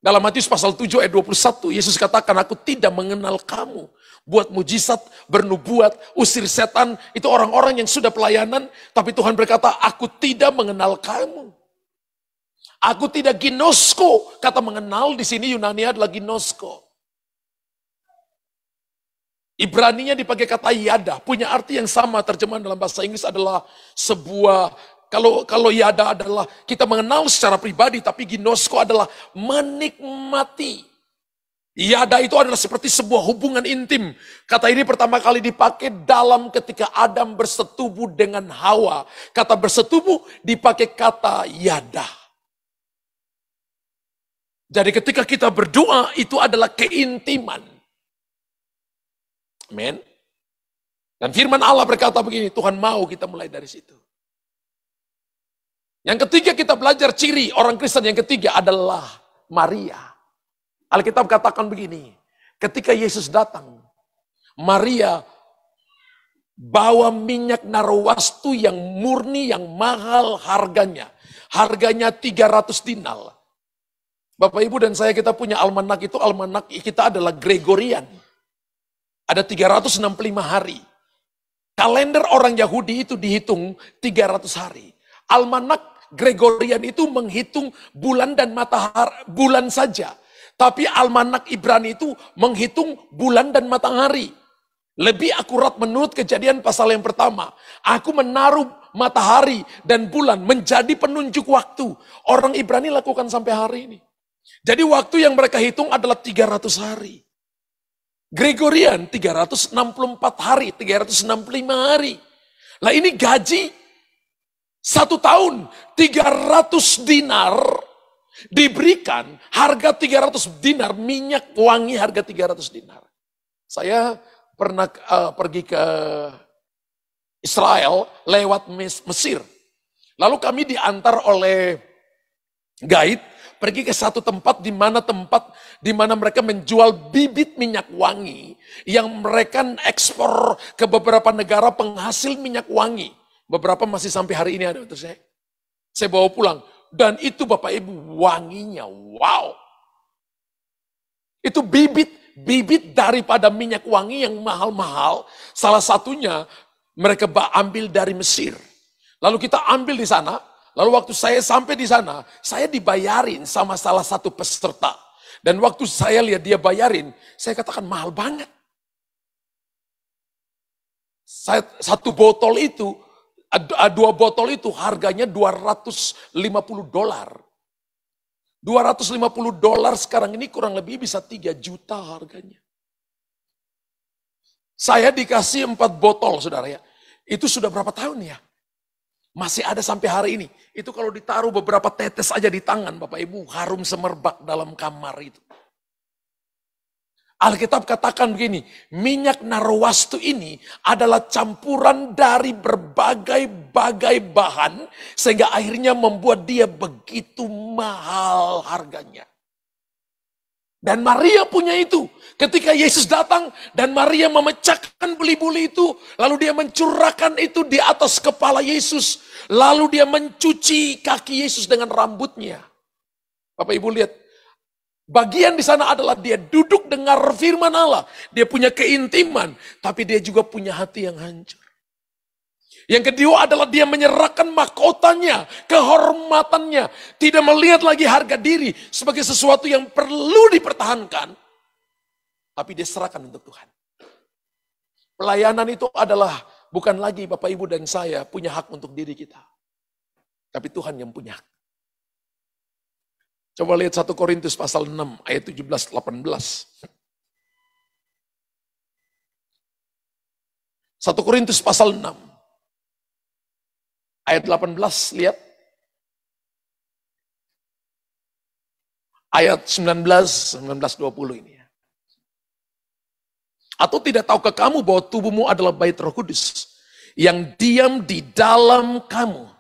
Dalam Matius pasal 7 ayat 21, Yesus katakan, aku tidak mengenal kamu. Buat mujizat, bernubuat, usir setan, itu orang-orang yang sudah pelayanan, tapi Tuhan berkata, aku tidak mengenal kamu. Aku tidak ginosko, kata mengenal di sini Yunani adalah ginosko. Ibraninya dipakai kata yada, punya arti yang sama, terjemahan dalam bahasa Inggris adalah sebuah, kalau yada adalah kita mengenal secara pribadi, tapi ginosko adalah menikmati. Yada itu adalah seperti sebuah hubungan intim. Kata ini pertama kali dipakai dalam ketika Adam bersetubuh dengan Hawa. Kata bersetubuh dipakai kata yada. Jadi ketika kita berdoa itu adalah keintiman. Amin. Dan firman Allah berkata begini, Tuhan mau kita mulai dari situ. Yang ketiga kita belajar ciri orang Kristen yang ketiga adalah Maria. Alkitab katakan begini, ketika Yesus datang, Maria bawa minyak narwastu yang murni, yang mahal harganya. Harganya 300 dinar. Bapak Ibu dan saya kita punya almanak itu, almanak kita adalah Gregorian. Ada 365 hari. Kalender orang Yahudi itu dihitung 300 hari. Almanak Gregorian itu menghitung bulan dan matahari, bulan saja. Tapi almanak Ibrani itu menghitung bulan dan matahari. Lebih akurat menurut Kejadian pasal yang pertama. Aku menaruh matahari dan bulan menjadi penunjuk waktu. Orang Ibrani lakukan sampai hari ini. Jadi waktu yang mereka hitung adalah 300 hari. Gregorian 364 hari, 365 hari. Lah ini gaji 1 tahun 300 dinar. Diberikan harga 300 dinar, minyak wangi harga 300 dinar. Saya pernah pergi ke Israel lewat Mesir. Lalu kami diantar oleh guide pergi ke satu tempat di mana mereka menjual bibit minyak wangi yang mereka ekspor ke beberapa negara penghasil minyak wangi. Beberapa masih sampai hari ini ada. Terus saya bawa pulang. Dan itu Bapak Ibu wanginya, wow. Itu bibit daripada minyak wangi yang mahal-mahal. Salah satunya mereka ambil dari Mesir. Lalu kita ambil di sana. Lalu waktu saya sampai di sana, saya dibayarin sama salah satu peserta. Dan waktu saya lihat dia bayarin, saya katakan mahal banget. Satu botol itu, dua botol itu harganya $250. $250 sekarang ini kurang lebih bisa 3 juta harganya. Saya dikasih 4 botol, saudara ya. Itu sudah berapa tahun ya? Masih ada sampai hari ini. Itu kalau ditaruh beberapa tetes aja di tangan, Bapak Ibu, harum semerbak dalam kamar itu. Alkitab katakan begini, minyak narwastu ini adalah campuran dari berbagai-bagai bahan, sehingga akhirnya membuat dia begitu mahal harganya. Dan Maria punya itu. Ketika Yesus datang dan Maria memecahkan buli-buli itu, lalu dia mencurahkan itu di atas kepala Yesus. Lalu dia mencuci kaki Yesus dengan rambutnya. Bapak Ibu lihat, bagian di sana adalah dia duduk dengar firman Allah. Dia punya keintiman, tapi dia juga punya hati yang hancur. Yang kedua adalah dia menyerahkan mahkotanya, kehormatannya. Tidak melihat lagi harga diri sebagai sesuatu yang perlu dipertahankan. Tapi dia serahkan untuk Tuhan. Pelayanan itu adalah bukan lagi Bapak Ibu dan saya punya hak untuk diri kita. Tapi Tuhan yang punya hak. Coba lihat 1 Korintus pasal 6 ayat 17-18. 1 Korintus pasal 6. Ayat 18, lihat. Ayat 19-20 ini. Atau tidak tahukah kamu bahwa tubuhmu adalah bait Roh Kudus yang diam di dalam kamu.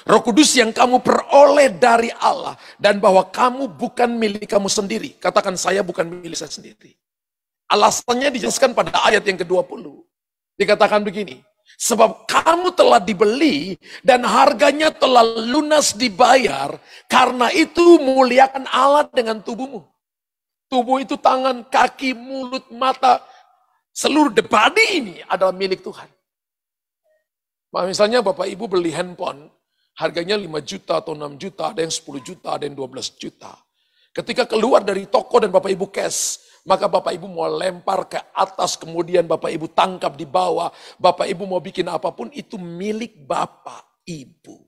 Roh Kudus yang kamu peroleh dari Allah. Dan bahwa kamu bukan milik kamu sendiri. Katakan, saya bukan milik saya sendiri. Alasannya dijelaskan pada ayat yang ke-20. Dikatakan begini. Sebab kamu telah dibeli dan harganya telah lunas dibayar. Karena itu muliakan Allah dengan tubuhmu. Tubuh itu tangan, kaki, mulut, mata. Seluruh the body ini adalah milik Tuhan. Misalnya Bapak Ibu beli handphone. Harganya 5 juta atau 6 juta. Ada yang 10 juta, ada yang 12 juta. Ketika keluar dari toko dan Bapak Ibu cash. Maka Bapak Ibu mau lempar ke atas, kemudian Bapak Ibu tangkap di bawah. Bapak Ibu mau bikin apapun, itu milik Bapak Ibu.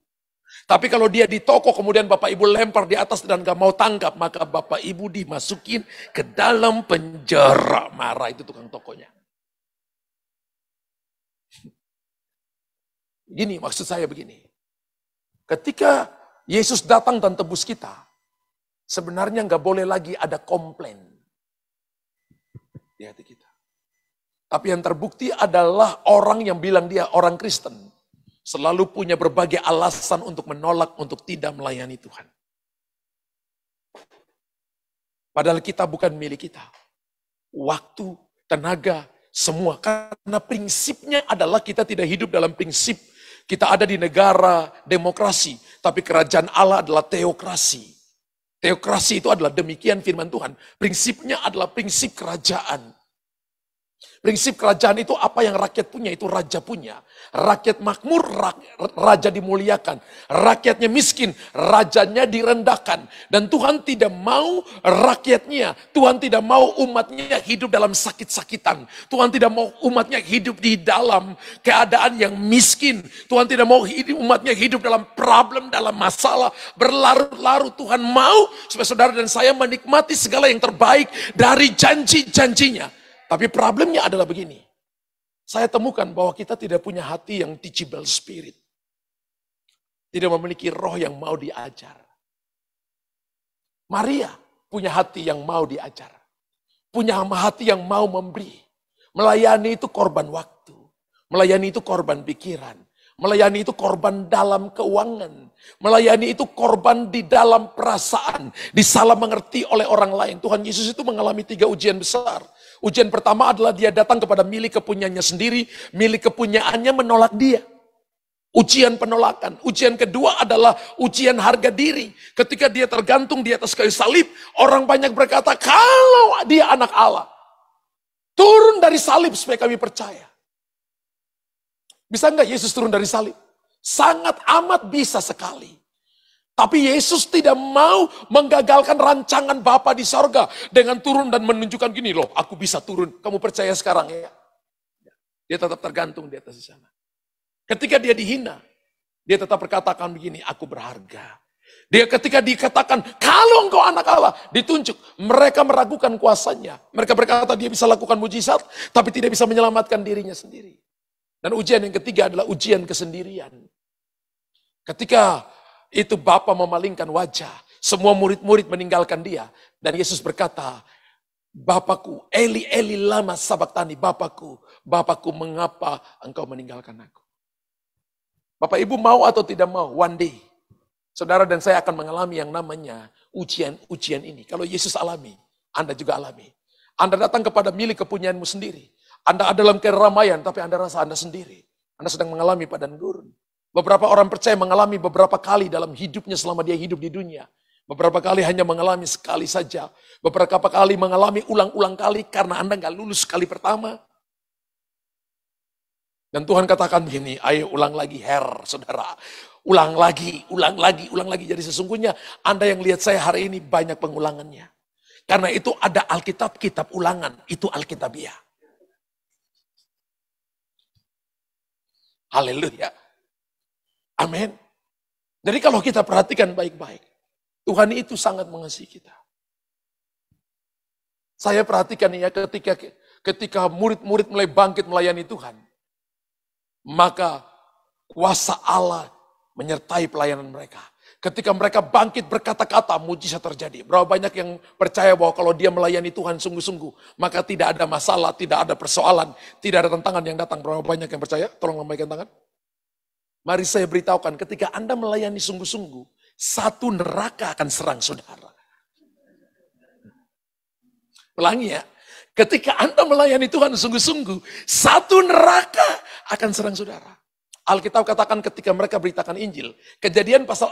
Tapi kalau dia di toko, kemudian Bapak Ibu lempar di atas dan gak mau tangkap, maka Bapak Ibu dimasukin ke dalam penjara. Marah itu tukang tokonya. Gini, maksud saya begini. Ketika Yesus datang dan tebus kita, sebenarnya gak boleh lagi ada komplain di hati kita. Tapi yang terbukti adalah orang yang bilang dia orang Kristen selalu punya berbagai alasan untuk menolak, untuk tidak melayani Tuhan. Padahal kita bukan milik kita. Waktu, tenaga, semua. Karena prinsipnya adalah kita tidak hidup dalam prinsip kita ada di negara demokrasi, tapi kerajaan Allah adalah teokrasi. Teokrasi itu adalah demikian firman Tuhan. Prinsipnya adalah prinsip kerajaan. Prinsip kerajaan itu apa yang rakyat punya, itu raja punya. Rakyat makmur, raja dimuliakan. Rakyatnya miskin, rajanya direndahkan. Dan Tuhan tidak mau rakyatnya, Tuhan tidak mau umatnya hidup dalam sakit-sakitan. Tuhan tidak mau umatnya hidup di dalam keadaan yang miskin. Tuhan tidak mau umatnya hidup dalam problem, dalam masalah. Berlarut-larut. Tuhan mau supaya saudara dan saya menikmati segala yang terbaik dari janji-janjinya. Tapi problemnya adalah begini. Saya temukan bahwa kita tidak punya hati yang teachable spirit. Tidak memiliki roh yang mau diajar. Maria punya hati yang mau diajar. Punya hati yang mau memberi. Melayani itu korban waktu. Melayani itu korban pikiran. Melayani itu korban dalam keuangan. Melayani itu korban di dalam perasaan, disalah mengerti oleh orang lain. Tuhan Yesus itu mengalami 3 ujian besar. Ujian pertama adalah dia datang kepada milik kepunyaannya sendiri, milik kepunyaannya menolak dia. Ujian penolakan. Ujian kedua adalah ujian harga diri. Ketika dia tergantung di atas kayu salib, orang banyak berkata, kalau dia anak Allah, turun dari salib supaya kami percaya. Bisa enggak Yesus turun dari salib? Sangat amat bisa sekali. Tapi Yesus tidak mau menggagalkan rancangan Bapa di sorga dengan turun dan menunjukkan gini loh, aku bisa turun. Kamu percaya sekarang ya? Dia tetap tergantung di atas sana. Ketika dia dihina, dia tetap berkatakan begini, aku berharga. Dia ketika dikatakan, kalau engkau anak Allah, ditunjuk. Mereka meragukan kuasanya. Mereka berkata dia bisa lakukan mujizat, tapi tidak bisa menyelamatkan dirinya sendiri. Dan ujian yang ketiga adalah ujian kesendirian. Ketika itu Bapa memalingkan wajah, semua murid-murid meninggalkan dia. Dan Yesus berkata, Bapakku, Eli, Eli, lama sabaktani, Bapakku, Bapakku, mengapa engkau meninggalkan aku? Bapak Ibu mau atau tidak mau, one day, saudara dan saya akan mengalami yang namanya ujian-ujian ini. Kalau Yesus alami, Anda juga alami. Anda datang kepada milik kepunyaanmu sendiri. Anda ada dalam keramaian, tapi Anda rasa Anda sendiri. Anda sedang mengalami padang gurun. Beberapa orang percaya mengalami beberapa kali dalam hidupnya selama dia hidup di dunia. Beberapa kali hanya mengalami sekali saja. Beberapa kali mengalami ulang-ulang kali karena Anda nggak lulus kali pertama. Dan Tuhan katakan begini, ayo ulang lagi saudara. Ulang lagi, ulang lagi, ulang lagi. Jadi sesungguhnya Anda yang lihat saya hari ini banyak pengulangannya. Karena itu ada Alkitab, kitab ulangan. Itu Alkitabiah. Haleluya. Amin. Jadi kalau kita perhatikan baik-baik, Tuhan itu sangat mengasihi kita. Saya perhatikan ya ketika murid-murid mulai bangkit melayani Tuhan, maka kuasa Allah menyertai pelayanan mereka. Ketika mereka bangkit berkata-kata, mujizat terjadi. Berapa banyak yang percaya bahwa kalau dia melayani Tuhan sungguh-sungguh, maka tidak ada masalah, tidak ada persoalan, tidak ada tantangan yang datang. Berapa banyak yang percaya? Tolong lambaikan tangan. Mari saya beritahukan, ketika Anda melayani sungguh-sungguh, satu neraka akan serang saudara. Ulangi ya, ketika Anda melayani Tuhan sungguh-sungguh, satu neraka akan serang saudara. Alkitab katakan ketika mereka beritakan Injil, Kejadian pasal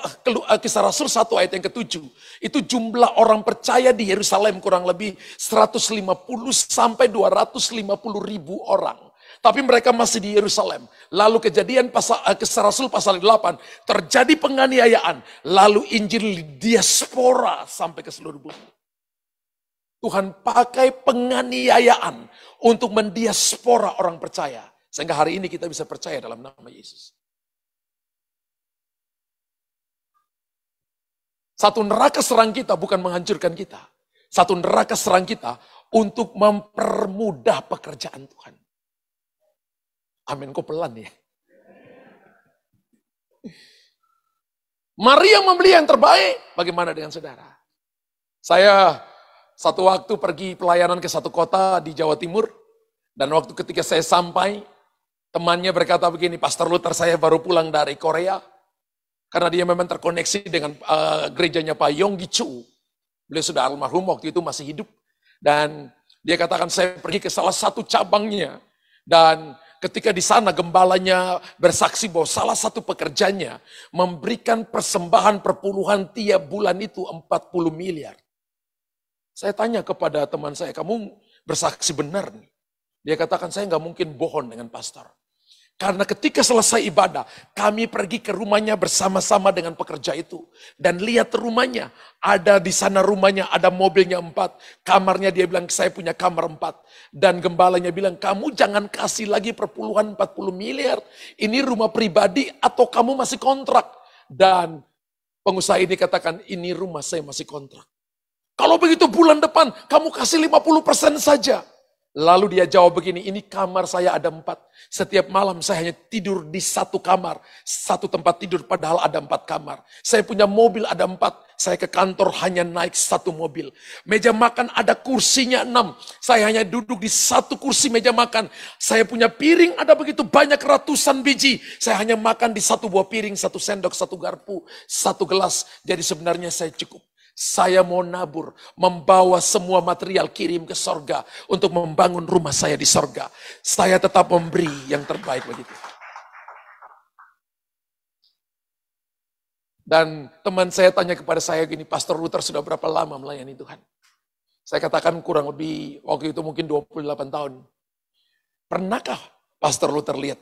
Kisah Rasul 1 ayat yang ke-7, itu jumlah orang percaya di Yerusalem kurang lebih 150 sampai 250 ribu orang. Tapi mereka masih di Yerusalem. Lalu Kejadian Kisah Rasul pasal 8, terjadi penganiayaan, lalu Injil diaspora sampai ke seluruh bumi. Tuhan pakai penganiayaan untuk mendiaspora orang percaya. Sehingga hari ini kita bisa percaya dalam nama Yesus. Satu neraka serang kita bukan menghancurkan kita. Satu neraka serang kita untuk mempermudah pekerjaan Tuhan. Amin, kok pelan ya. Maria membeli yang terbaik. Bagaimana dengan saudara? Saya satu waktu pergi pelayanan ke satu kota di Jawa Timur. Dan waktu ketika saya sampai, temannya berkata begini, Pastor Luther saya baru pulang dari Korea. Karena dia memang terkoneksi dengan gerejanya Pak Yonggi Chu. Beliau sudah almarhum, waktu itu masih hidup. Dan dia katakan saya pergi ke salah satu cabangnya. Dan ketika di sana gembalanya bersaksi bahwa salah satu pekerjanya memberikan persembahan perpuluhan tiap bulan itu 40 miliar. Saya tanya kepada teman saya, kamu bersaksi benar nih? Dia katakan saya nggak mungkin bohong dengan pastor. Karena ketika selesai ibadah, kami pergi ke rumahnya bersama-sama dengan pekerja itu. Dan lihat rumahnya, ada di sana rumahnya, ada mobilnya 4. Kamarnya dia bilang, saya punya kamar 4. Dan gembalanya bilang, kamu jangan kasih lagi perpuluhan 40 miliar. Ini rumah pribadi atau kamu masih kontrak. Dan pengusaha ini katakan, ini rumah saya masih kontrak. Kalau begitu bulan depan, kamu kasih 50% saja. Lalu dia jawab begini, ini kamar saya ada 4. Setiap malam saya hanya tidur di satu kamar. Satu tempat tidur padahal ada 4 kamar. Saya punya mobil ada 4. Saya ke kantor hanya naik satu mobil. Meja makan ada kursinya 6. Saya hanya duduk di satu kursi meja makan. Saya punya piring ada begitu banyak ratusan biji. Saya hanya makan di satu buah piring, satu sendok, satu garpu, satu gelas. Jadi sebenarnya saya cukup. Saya mau nabur, membawa semua material kirim ke sorga untuk membangun rumah saya di sorga. Saya tetap memberi yang terbaik begitu. Dan teman saya tanya kepada saya gini, Pastor Luther sudah berapa lama melayani Tuhan? Saya katakan kurang lebih, waktu itu mungkin 28 tahun. Pernahkah Pastor Luther lihat?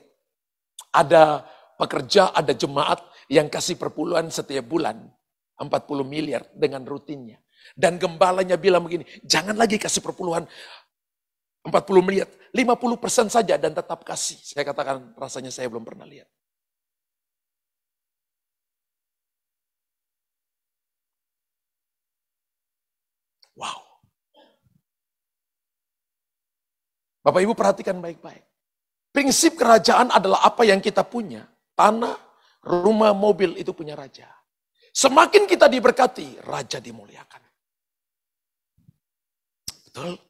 Ada pekerja, ada jemaat yang kasih perpuluhan setiap bulan. 40 miliar dengan rutinnya. Dan gembalanya bilang begini, jangan lagi kasih perpuluhan 40 miliar, 50% saja dan tetap kasih. Saya katakan rasanya saya belum pernah lihat. Wow. Bapak Ibu perhatikan baik-baik. Prinsip kerajaan adalah apa yang kita punya. Tanah, rumah, mobil itu punya raja. Semakin kita diberkati, raja dimuliakan. Betul?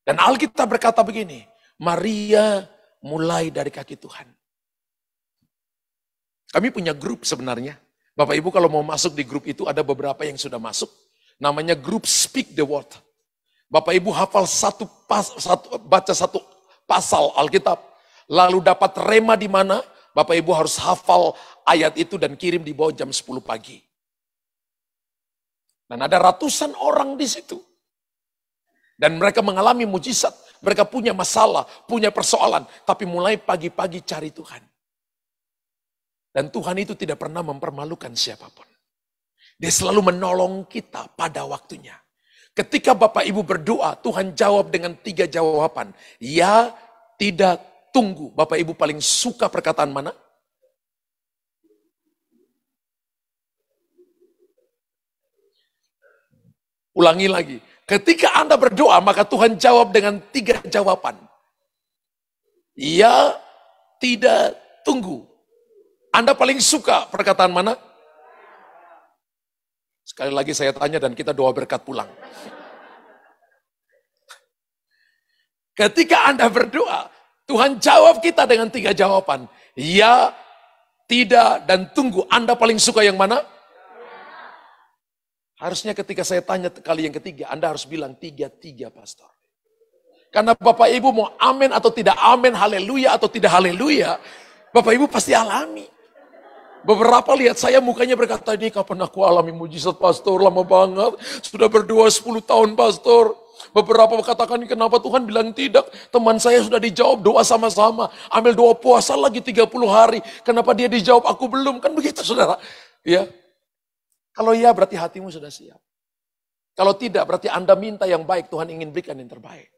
Dan Alkitab berkata begini, Maria mulai dari kaki Tuhan. Kami punya grup sebenarnya. Bapak Ibu kalau mau masuk di grup itu ada beberapa yang sudah masuk. Namanya grup Speak the Word. Bapak Ibu hafal baca satu pasal Alkitab. Lalu dapat rema di mana, Bapak Ibu harus hafal ayat itu dan kirim di bawah jam 10 pagi. Dan ada ratusan orang di situ. Dan mereka mengalami mujizat. Mereka punya masalah, punya persoalan. Tapi mulai pagi-pagi cari Tuhan. Dan Tuhan itu tidak pernah mempermalukan siapapun. Dia selalu menolong kita pada waktunya. Ketika Bapak Ibu berdoa, Tuhan jawab dengan 3 jawaban. Ya, tidak, tunggu. Bapak Ibu paling suka perkataan mana? Ulangi lagi. Ketika Anda berdoa, maka Tuhan jawab dengan 3 jawaban. Ya, tidak, tunggu. Anda paling suka perkataan mana? Sekali lagi saya tanya dan kita doa berkat pulang. Ketika Anda berdoa, Tuhan jawab kita dengan 3 jawaban. Ya, tidak, dan tunggu. Anda paling suka yang mana? Harusnya ketika saya tanya kali yang ketiga, Anda harus bilang 3-3, Pastor. Karena Bapak Ibu mau amin atau tidak amin, haleluya atau tidak haleluya, Bapak Ibu pasti alami. Beberapa lihat saya mukanya berkata, ini kapan aku alami mujizat, Pastor, lama banget. Sudah berdoa 10 tahun, Pastor. Beberapa katakan, kenapa Tuhan bilang tidak? Teman saya sudah dijawab doa sama-sama. Ambil doa puasa lagi 30 hari. Kenapa dia dijawab, aku belum? Kan begitu, saudara. Ya. Kalau iya berarti hatimu sudah siap. Kalau tidak berarti Anda minta yang baik, Tuhan ingin berikan yang terbaik.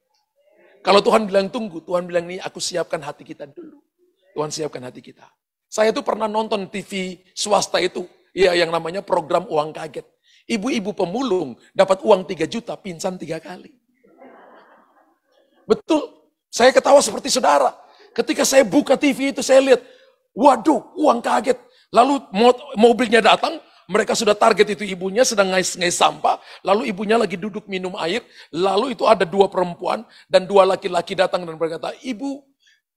Kalau Tuhan bilang tunggu, Tuhan bilang nih aku siapkan hati kita dulu. Tuhan siapkan hati kita. Saya tuh pernah nonton TV swasta itu, ya yang namanya program uang kaget. Ibu-ibu pemulung dapat uang 3 juta, pingsan 3 kali. Betul, saya ketawa seperti saudara. Ketika saya buka TV itu saya lihat, waduh uang kaget. Lalu mobilnya datang, mereka sudah target itu ibunya sedang ngais-ngais sampah, lalu ibunya lagi duduk minum air, lalu itu ada 2 perempuan dan 2 laki-laki datang dan berkata, ibu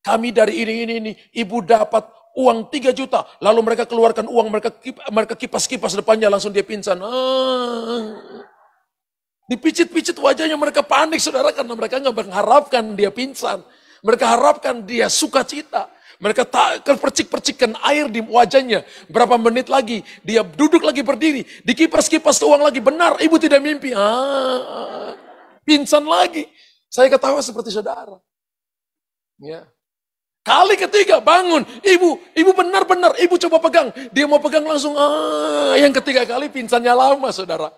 kami dari ini, ibu dapat uang 3 juta, lalu mereka keluarkan uang, mereka kipas-kipas depannya langsung dia pingsan. Dipicit-picit wajahnya, mereka panik saudara karena mereka nggak mengharapkan dia pingsan, mereka harapkan dia sukacita. Mereka tak percik-percikkan air di wajahnya. Berapa menit lagi, dia duduk lagi berdiri. Dikipas-kipas uang lagi. Benar, ibu tidak mimpi. Pingsan lagi. Saya ketawa seperti saudara. Ya. Kali ketiga, bangun. Ibu benar-benar, ibu coba pegang. Dia mau pegang langsung. Yang ketiga kali pingsannya lama, saudara.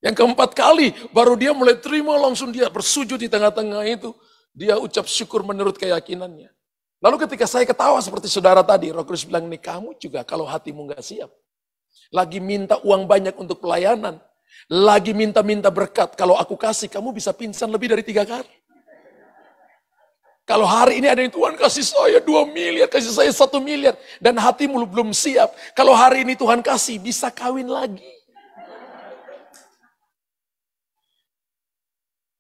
Yang keempat kali, baru dia mulai terima langsung dia bersujud di tengah-tengah itu. Dia ucap syukur menurut keyakinannya. Lalu ketika saya ketawa seperti saudara tadi, Roh Kudus bilang, nih kamu juga kalau hatimu gak siap. Lagi minta uang banyak untuk pelayanan. Lagi minta-minta berkat, kalau aku kasih, kamu bisa pingsan lebih dari 3 kali. Kalau hari ini ada yang Tuhan kasih saya 2 miliar, kasih saya 1 miliar. Dan hatimu belum siap. Kalau hari ini Tuhan kasih, bisa kawin lagi.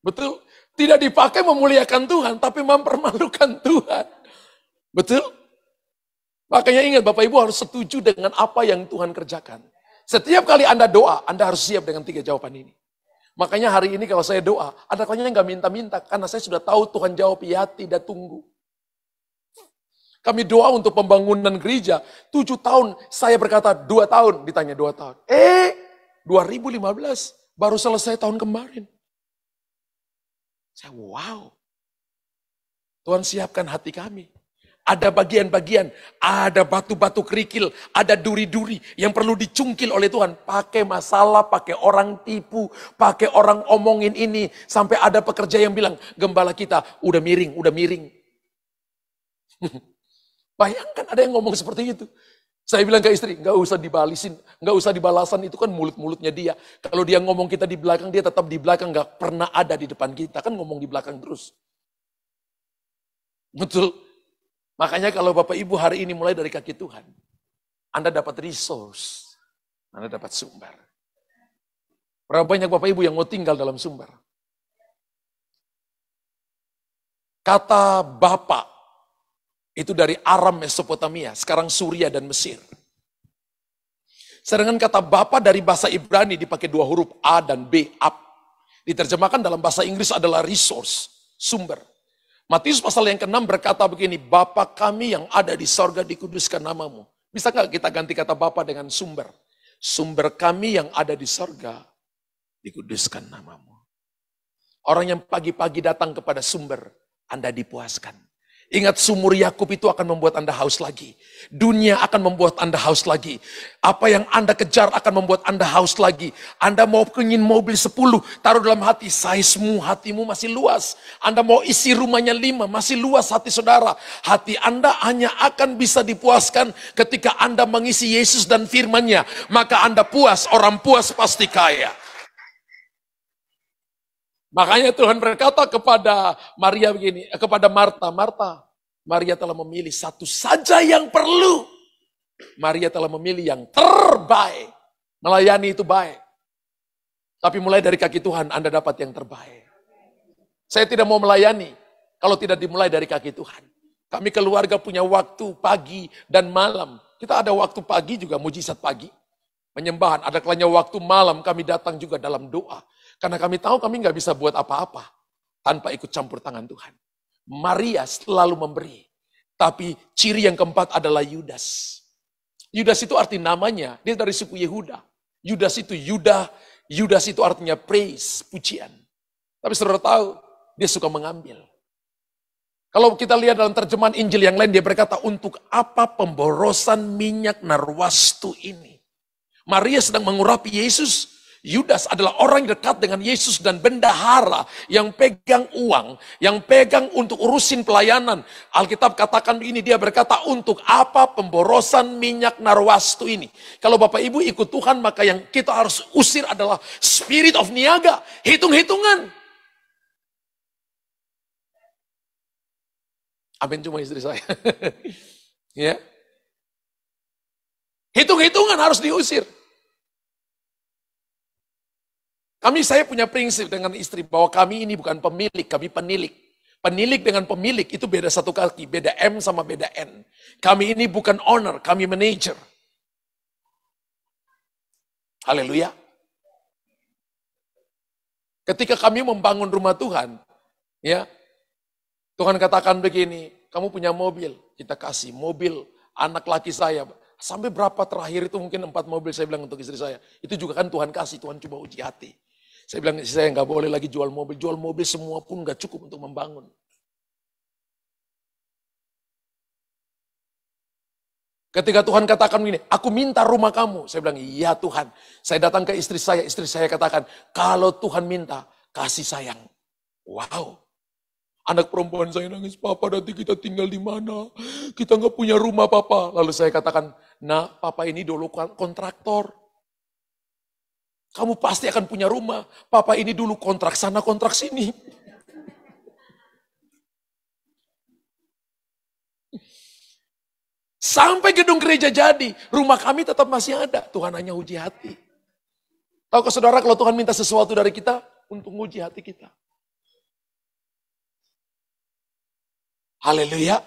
Betul? Tidak dipakai memuliakan Tuhan, tapi mempermalukan Tuhan. Betul? Makanya ingat Bapak Ibu harus setuju dengan apa yang Tuhan kerjakan. Setiap kali Anda doa, Anda harus siap dengan 3 jawaban ini. Makanya hari ini kalau saya doa, ada kalanya nggak minta-minta, karena saya sudah tahu Tuhan jawab, ya tidak tunggu. Kami doa untuk pembangunan gereja, 7 tahun, saya berkata 2 tahun, ditanya 2 tahun. 2015, baru selesai tahun kemarin. Saya wow, Tuhan siapkan hati kami. Ada bagian-bagian, ada batu-batu kerikil, ada duri-duri yang perlu dicungkil oleh Tuhan. Pakai masalah, pakai orang tipu, pakai orang omongin ini. Sampai ada pekerja yang bilang, gembala kita udah miring, udah miring. Bayangkan ada yang ngomong seperti itu. Saya bilang ke istri, nggak usah dibalisin, nggak usah dibalasan, itu kan mulut-mulutnya dia. Kalau dia ngomong kita di belakang, dia tetap di belakang, nggak pernah ada di depan kita. Kan ngomong di belakang terus. Betul. Makanya kalau Bapak Ibu hari ini mulai dari kaki Tuhan, Anda dapat resource, Anda dapat sumber. Berapa banyak Bapak Ibu yang mau tinggal dalam sumber? Kata Bapak, itu dari Aram Mesopotamia, sekarang Suria dan Mesir. Sedangkan kata Bapa dari bahasa Ibrani dipakai 2 huruf A dan B, up. Diterjemahkan dalam bahasa Inggris adalah resource, sumber. Matius pasal yang ke-6 berkata begini, Bapa kami yang ada di sorga dikuduskan namamu. Bisa nggak kita ganti kata Bapa dengan sumber? Sumber kami yang ada di sorga dikuduskan namamu. Orang yang pagi-pagi datang kepada sumber, Anda dipuaskan. Ingat sumur Yakub itu akan membuat Anda haus lagi. Dunia akan membuat Anda haus lagi. Apa yang Anda kejar akan membuat Anda haus lagi. Anda mau ingin mobil 10, taruh dalam hati, size-mu, hatimu masih luas. Anda mau isi rumahnya 5, masih luas hati saudara. Hati Anda hanya akan bisa dipuaskan ketika Anda mengisi Yesus dan firman-Nya. Maka Anda puas, orang puas pasti kaya. Makanya Tuhan berkata kepada Maria begini, kepada Marta, Marta, Maria telah memilih satu saja yang perlu. Maria telah memilih yang terbaik. Melayani itu baik. Tapi mulai dari kaki Tuhan Anda dapat yang terbaik. Saya tidak mau melayani kalau tidak dimulai dari kaki Tuhan. Kami keluarga punya waktu pagi dan malam. Kita ada waktu pagi juga mujizat pagi. Penyembahan, ada kalanya waktu malam kami datang juga dalam doa. Karena kami tahu kami nggak bisa buat apa-apa tanpa ikut campur tangan Tuhan. Maria selalu memberi. Tapi ciri yang keempat adalah Yudas. Yudas itu arti namanya, dia dari suku Yehuda. Yudas itu Yudas itu artinya praise, pujian. Tapi saudara tahu, dia suka mengambil. Kalau kita lihat dalam terjemahan Injil yang lain, dia berkata, untuk apa pemborosan minyak narwastu ini? Maria sedang mengurapi Yesus. Yudas adalah orang yang dekat dengan Yesus dan bendahara yang pegang uang, yang pegang untuk urusin pelayanan. Alkitab katakan begini, dia berkata, untuk apa pemborosan minyak narwastu ini? Kalau Bapak Ibu ikut Tuhan, maka yang kita harus usir adalah spirit of niaga, hitung-hitungan. Amin, cuma istri saya. Ya. Hitung-hitungan harus diusir. Saya punya prinsip dengan istri bahwa kami ini bukan pemilik, kami penilik. Penilik dengan pemilik itu beda satu kaki, beda M sama beda N. Kami ini bukan owner, kami manager. Haleluya. Ketika kami membangun rumah Tuhan, ya, Tuhan katakan begini, kamu punya mobil, kita kasih mobil anak laki saya. Sampai berapa terakhir itu mungkin 4 mobil saya bilang untuk istri saya. Itu juga kan Tuhan kasih, Tuhan coba uji hati. Saya bilang, saya nggak boleh lagi jual mobil semua pun nggak cukup untuk membangun. Ketika Tuhan katakan begini, aku minta rumah kamu. Saya bilang, iya Tuhan. Saya datang ke istri saya katakan, kalau Tuhan minta, kasih sayang. Wow. Anak perempuan saya nangis, Papa nanti kita tinggal di mana? Kita nggak punya rumah Papa. Lalu saya katakan, nah Papa ini dulu kontraktor. Kamu pasti akan punya rumah. Papa ini dulu kontrak sana, kontrak sini. Sampai gedung gereja jadi, rumah kami tetap masih ada. Tuhan hanya uji hati. Tahu saudara, kalau Tuhan minta sesuatu dari kita, untuk uji hati kita. Haleluya.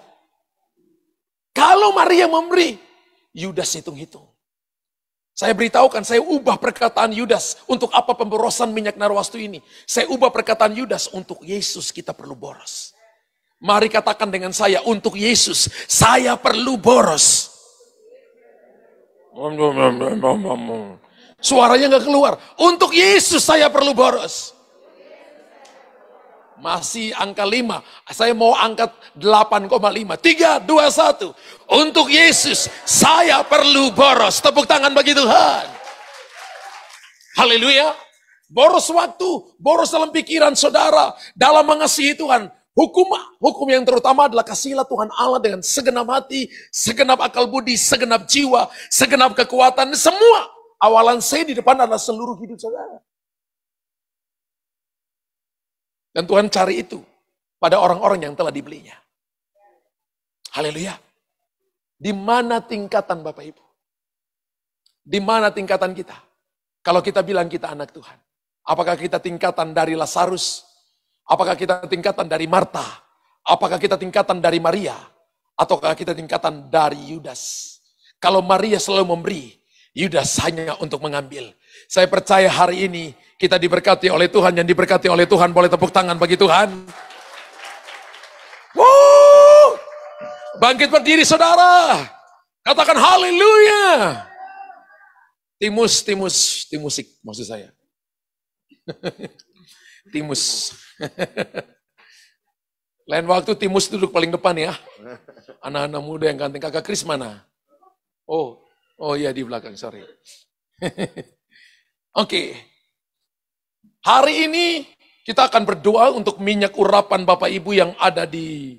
Kalau Maria memberi, Yudas hitung-hitung. Saya beritahukan, saya ubah perkataan Yudas. Untuk apa pemborosan minyak narwastu ini? Saya ubah perkataan Yudas, untuk Yesus kita perlu boros. Mari katakan dengan saya, untuk Yesus saya perlu boros. Suaranya gak keluar. Untuk Yesus saya perlu boros. Masih angka 5. Saya mau angkat 8,5. 3, 2, 1. Untuk Yesus saya perlu boros. Tepuk tangan bagi Tuhan. Haleluya. Boros waktu, boros dalam pikiran saudara, dalam mengasihi Tuhan. Hukum yang terutama adalah kasihilah Tuhan Allah dengan segenap hati, segenap akal budi, segenap jiwa, segenap kekuatan. Semua awalan saya di depan adalah seluruh hidup saudara. Dan Tuhan cari itu pada orang-orang yang telah dibelinya. Haleluya. Di mana tingkatan Bapak Ibu? Di mana tingkatan kita? Kalau kita bilang kita anak Tuhan. Apakah kita tingkatan dari Lazarus? Apakah kita tingkatan dari Marta? Apakah kita tingkatan dari Maria? Ataukah kita tingkatan dari Yudas? Kalau Maria selalu memberi, Yudas hanya untuk mengambil. Saya percaya hari ini kita diberkati oleh Tuhan. Yang diberkati oleh Tuhan boleh tepuk tangan bagi Tuhan. Woo! Bangkit berdiri saudara. Katakan haleluya. Timusik maksud saya. Timus. Lain waktu Timus duduk paling depan ya. Anak-anak muda yang ganteng. Kakak Kris mana? Oh iya di belakang, sorry. Oke. Hari ini kita akan berdoa untuk minyak urapan Bapak Ibu yang ada di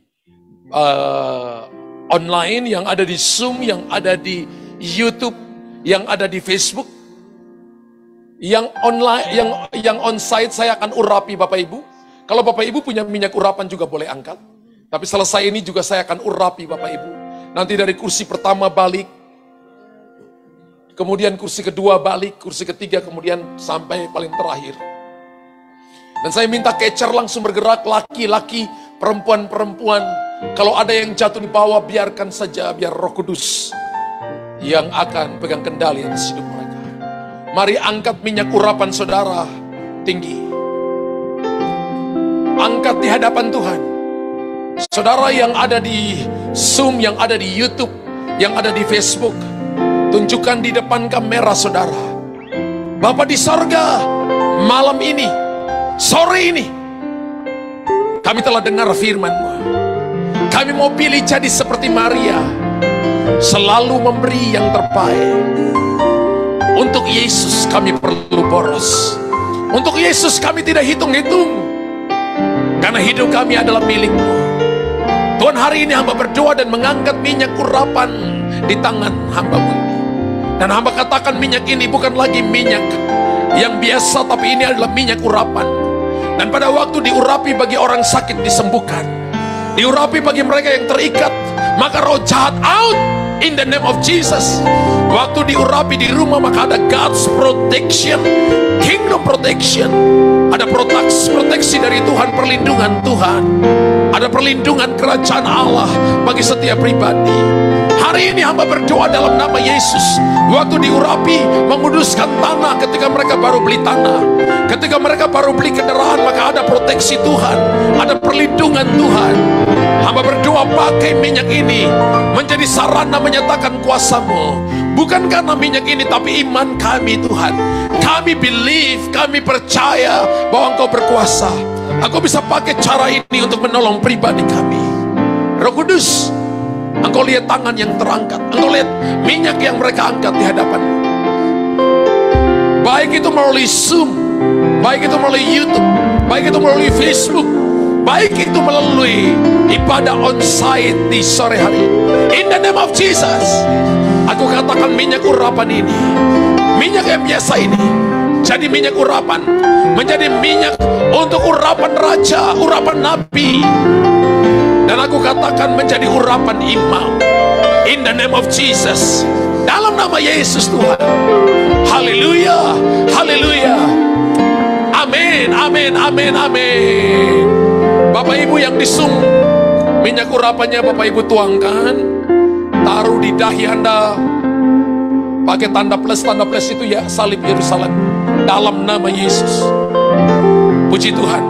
online, yang ada di Zoom, yang ada di YouTube, yang ada di Facebook. Yang online, yang onsite saya akan urapi Bapak Ibu. Kalau Bapak Ibu punya minyak urapan juga boleh angkat. Tapi selesai ini juga saya akan urapi Bapak Ibu. Nanti dari kursi pertama balik. Kemudian kursi kedua balik, kursi ketiga kemudian sampai paling terakhir. Dan saya minta catcher langsung bergerak, laki-laki, perempuan-perempuan. Kalau ada yang jatuh di bawah, biarkan saja, biar Roh Kudus yang akan pegang kendali atas hidup mereka. Mari angkat minyak urapan saudara tinggi. Angkat di hadapan Tuhan. Saudara yang ada di Zoom, yang ada di YouTube, yang ada di Facebook. Tunjukkan di depan kamera saudara. Bapa di sorga, malam ini, sore ini, kami telah dengar firman-Mu. Kami mau pilih jadi seperti Maria. Selalu memberi yang terbaik. Untuk Yesus kami perlu boros. Untuk Yesus kami tidak hitung-hitung. Karena hidup kami adalah milik-Mu. Tuhan, hari ini hamba berdoa dan mengangkat minyak urapan di tangan hamba-Mu ini. Dan hamba katakan minyak ini bukan lagi minyak yang biasa, tapi ini adalah minyak urapan. Dan pada waktu diurapi bagi orang sakit disembuhkan. Diurapi bagi mereka yang terikat, maka roh jahat out. In the name of Jesus. Waktu diurapi di rumah, maka ada God's protection, kingdom protection. Ada proteksi dari Tuhan, perlindungan Tuhan. Ada perlindungan kerajaan Allah bagi setiap pribadi. Hari ini hamba berdoa dalam nama Yesus. Waktu diurapi, menguduskan tanah ketika mereka baru beli tanah. Ketika mereka baru beli kendaraan, maka ada proteksi Tuhan. Ada perlindungan Tuhan. Hamba berdoa pakai minyak ini menjadi sarana menyatakan kuasa-Mu. Bukan karena minyak ini, tapi iman kami Tuhan. Kami believe, kami percaya bahwa Engkau berkuasa. Aku bisa pakai cara ini untuk menolong pribadi kami. Roh Kudus, Engkau lihat tangan yang terangkat. Engkau lihat minyak yang mereka angkat di hadapan-Mu. Baik itu melalui Zoom, baik itu melalui YouTube, baik itu melalui Facebook, baik itu melalui ibadah onsite di sore hari. In the name of Jesus, aku katakan minyak urapan ini, minyak yang biasa ini, jadi minyak urapan, menjadi minyak untuk urapan raja, urapan nabi. Dan aku katakan menjadi urapan imam. In the name of Jesus. Dalam nama Yesus Tuhan. Haleluya, haleluya. Amin, amin, amin, amin. Bapak Ibu yang disung, minyak urapannya Bapak Ibu tuangkan, taruh di dahi Anda. Pakai tanda plus itu ya, salib Yerusalem. Dalam nama Yesus. Puji Tuhan.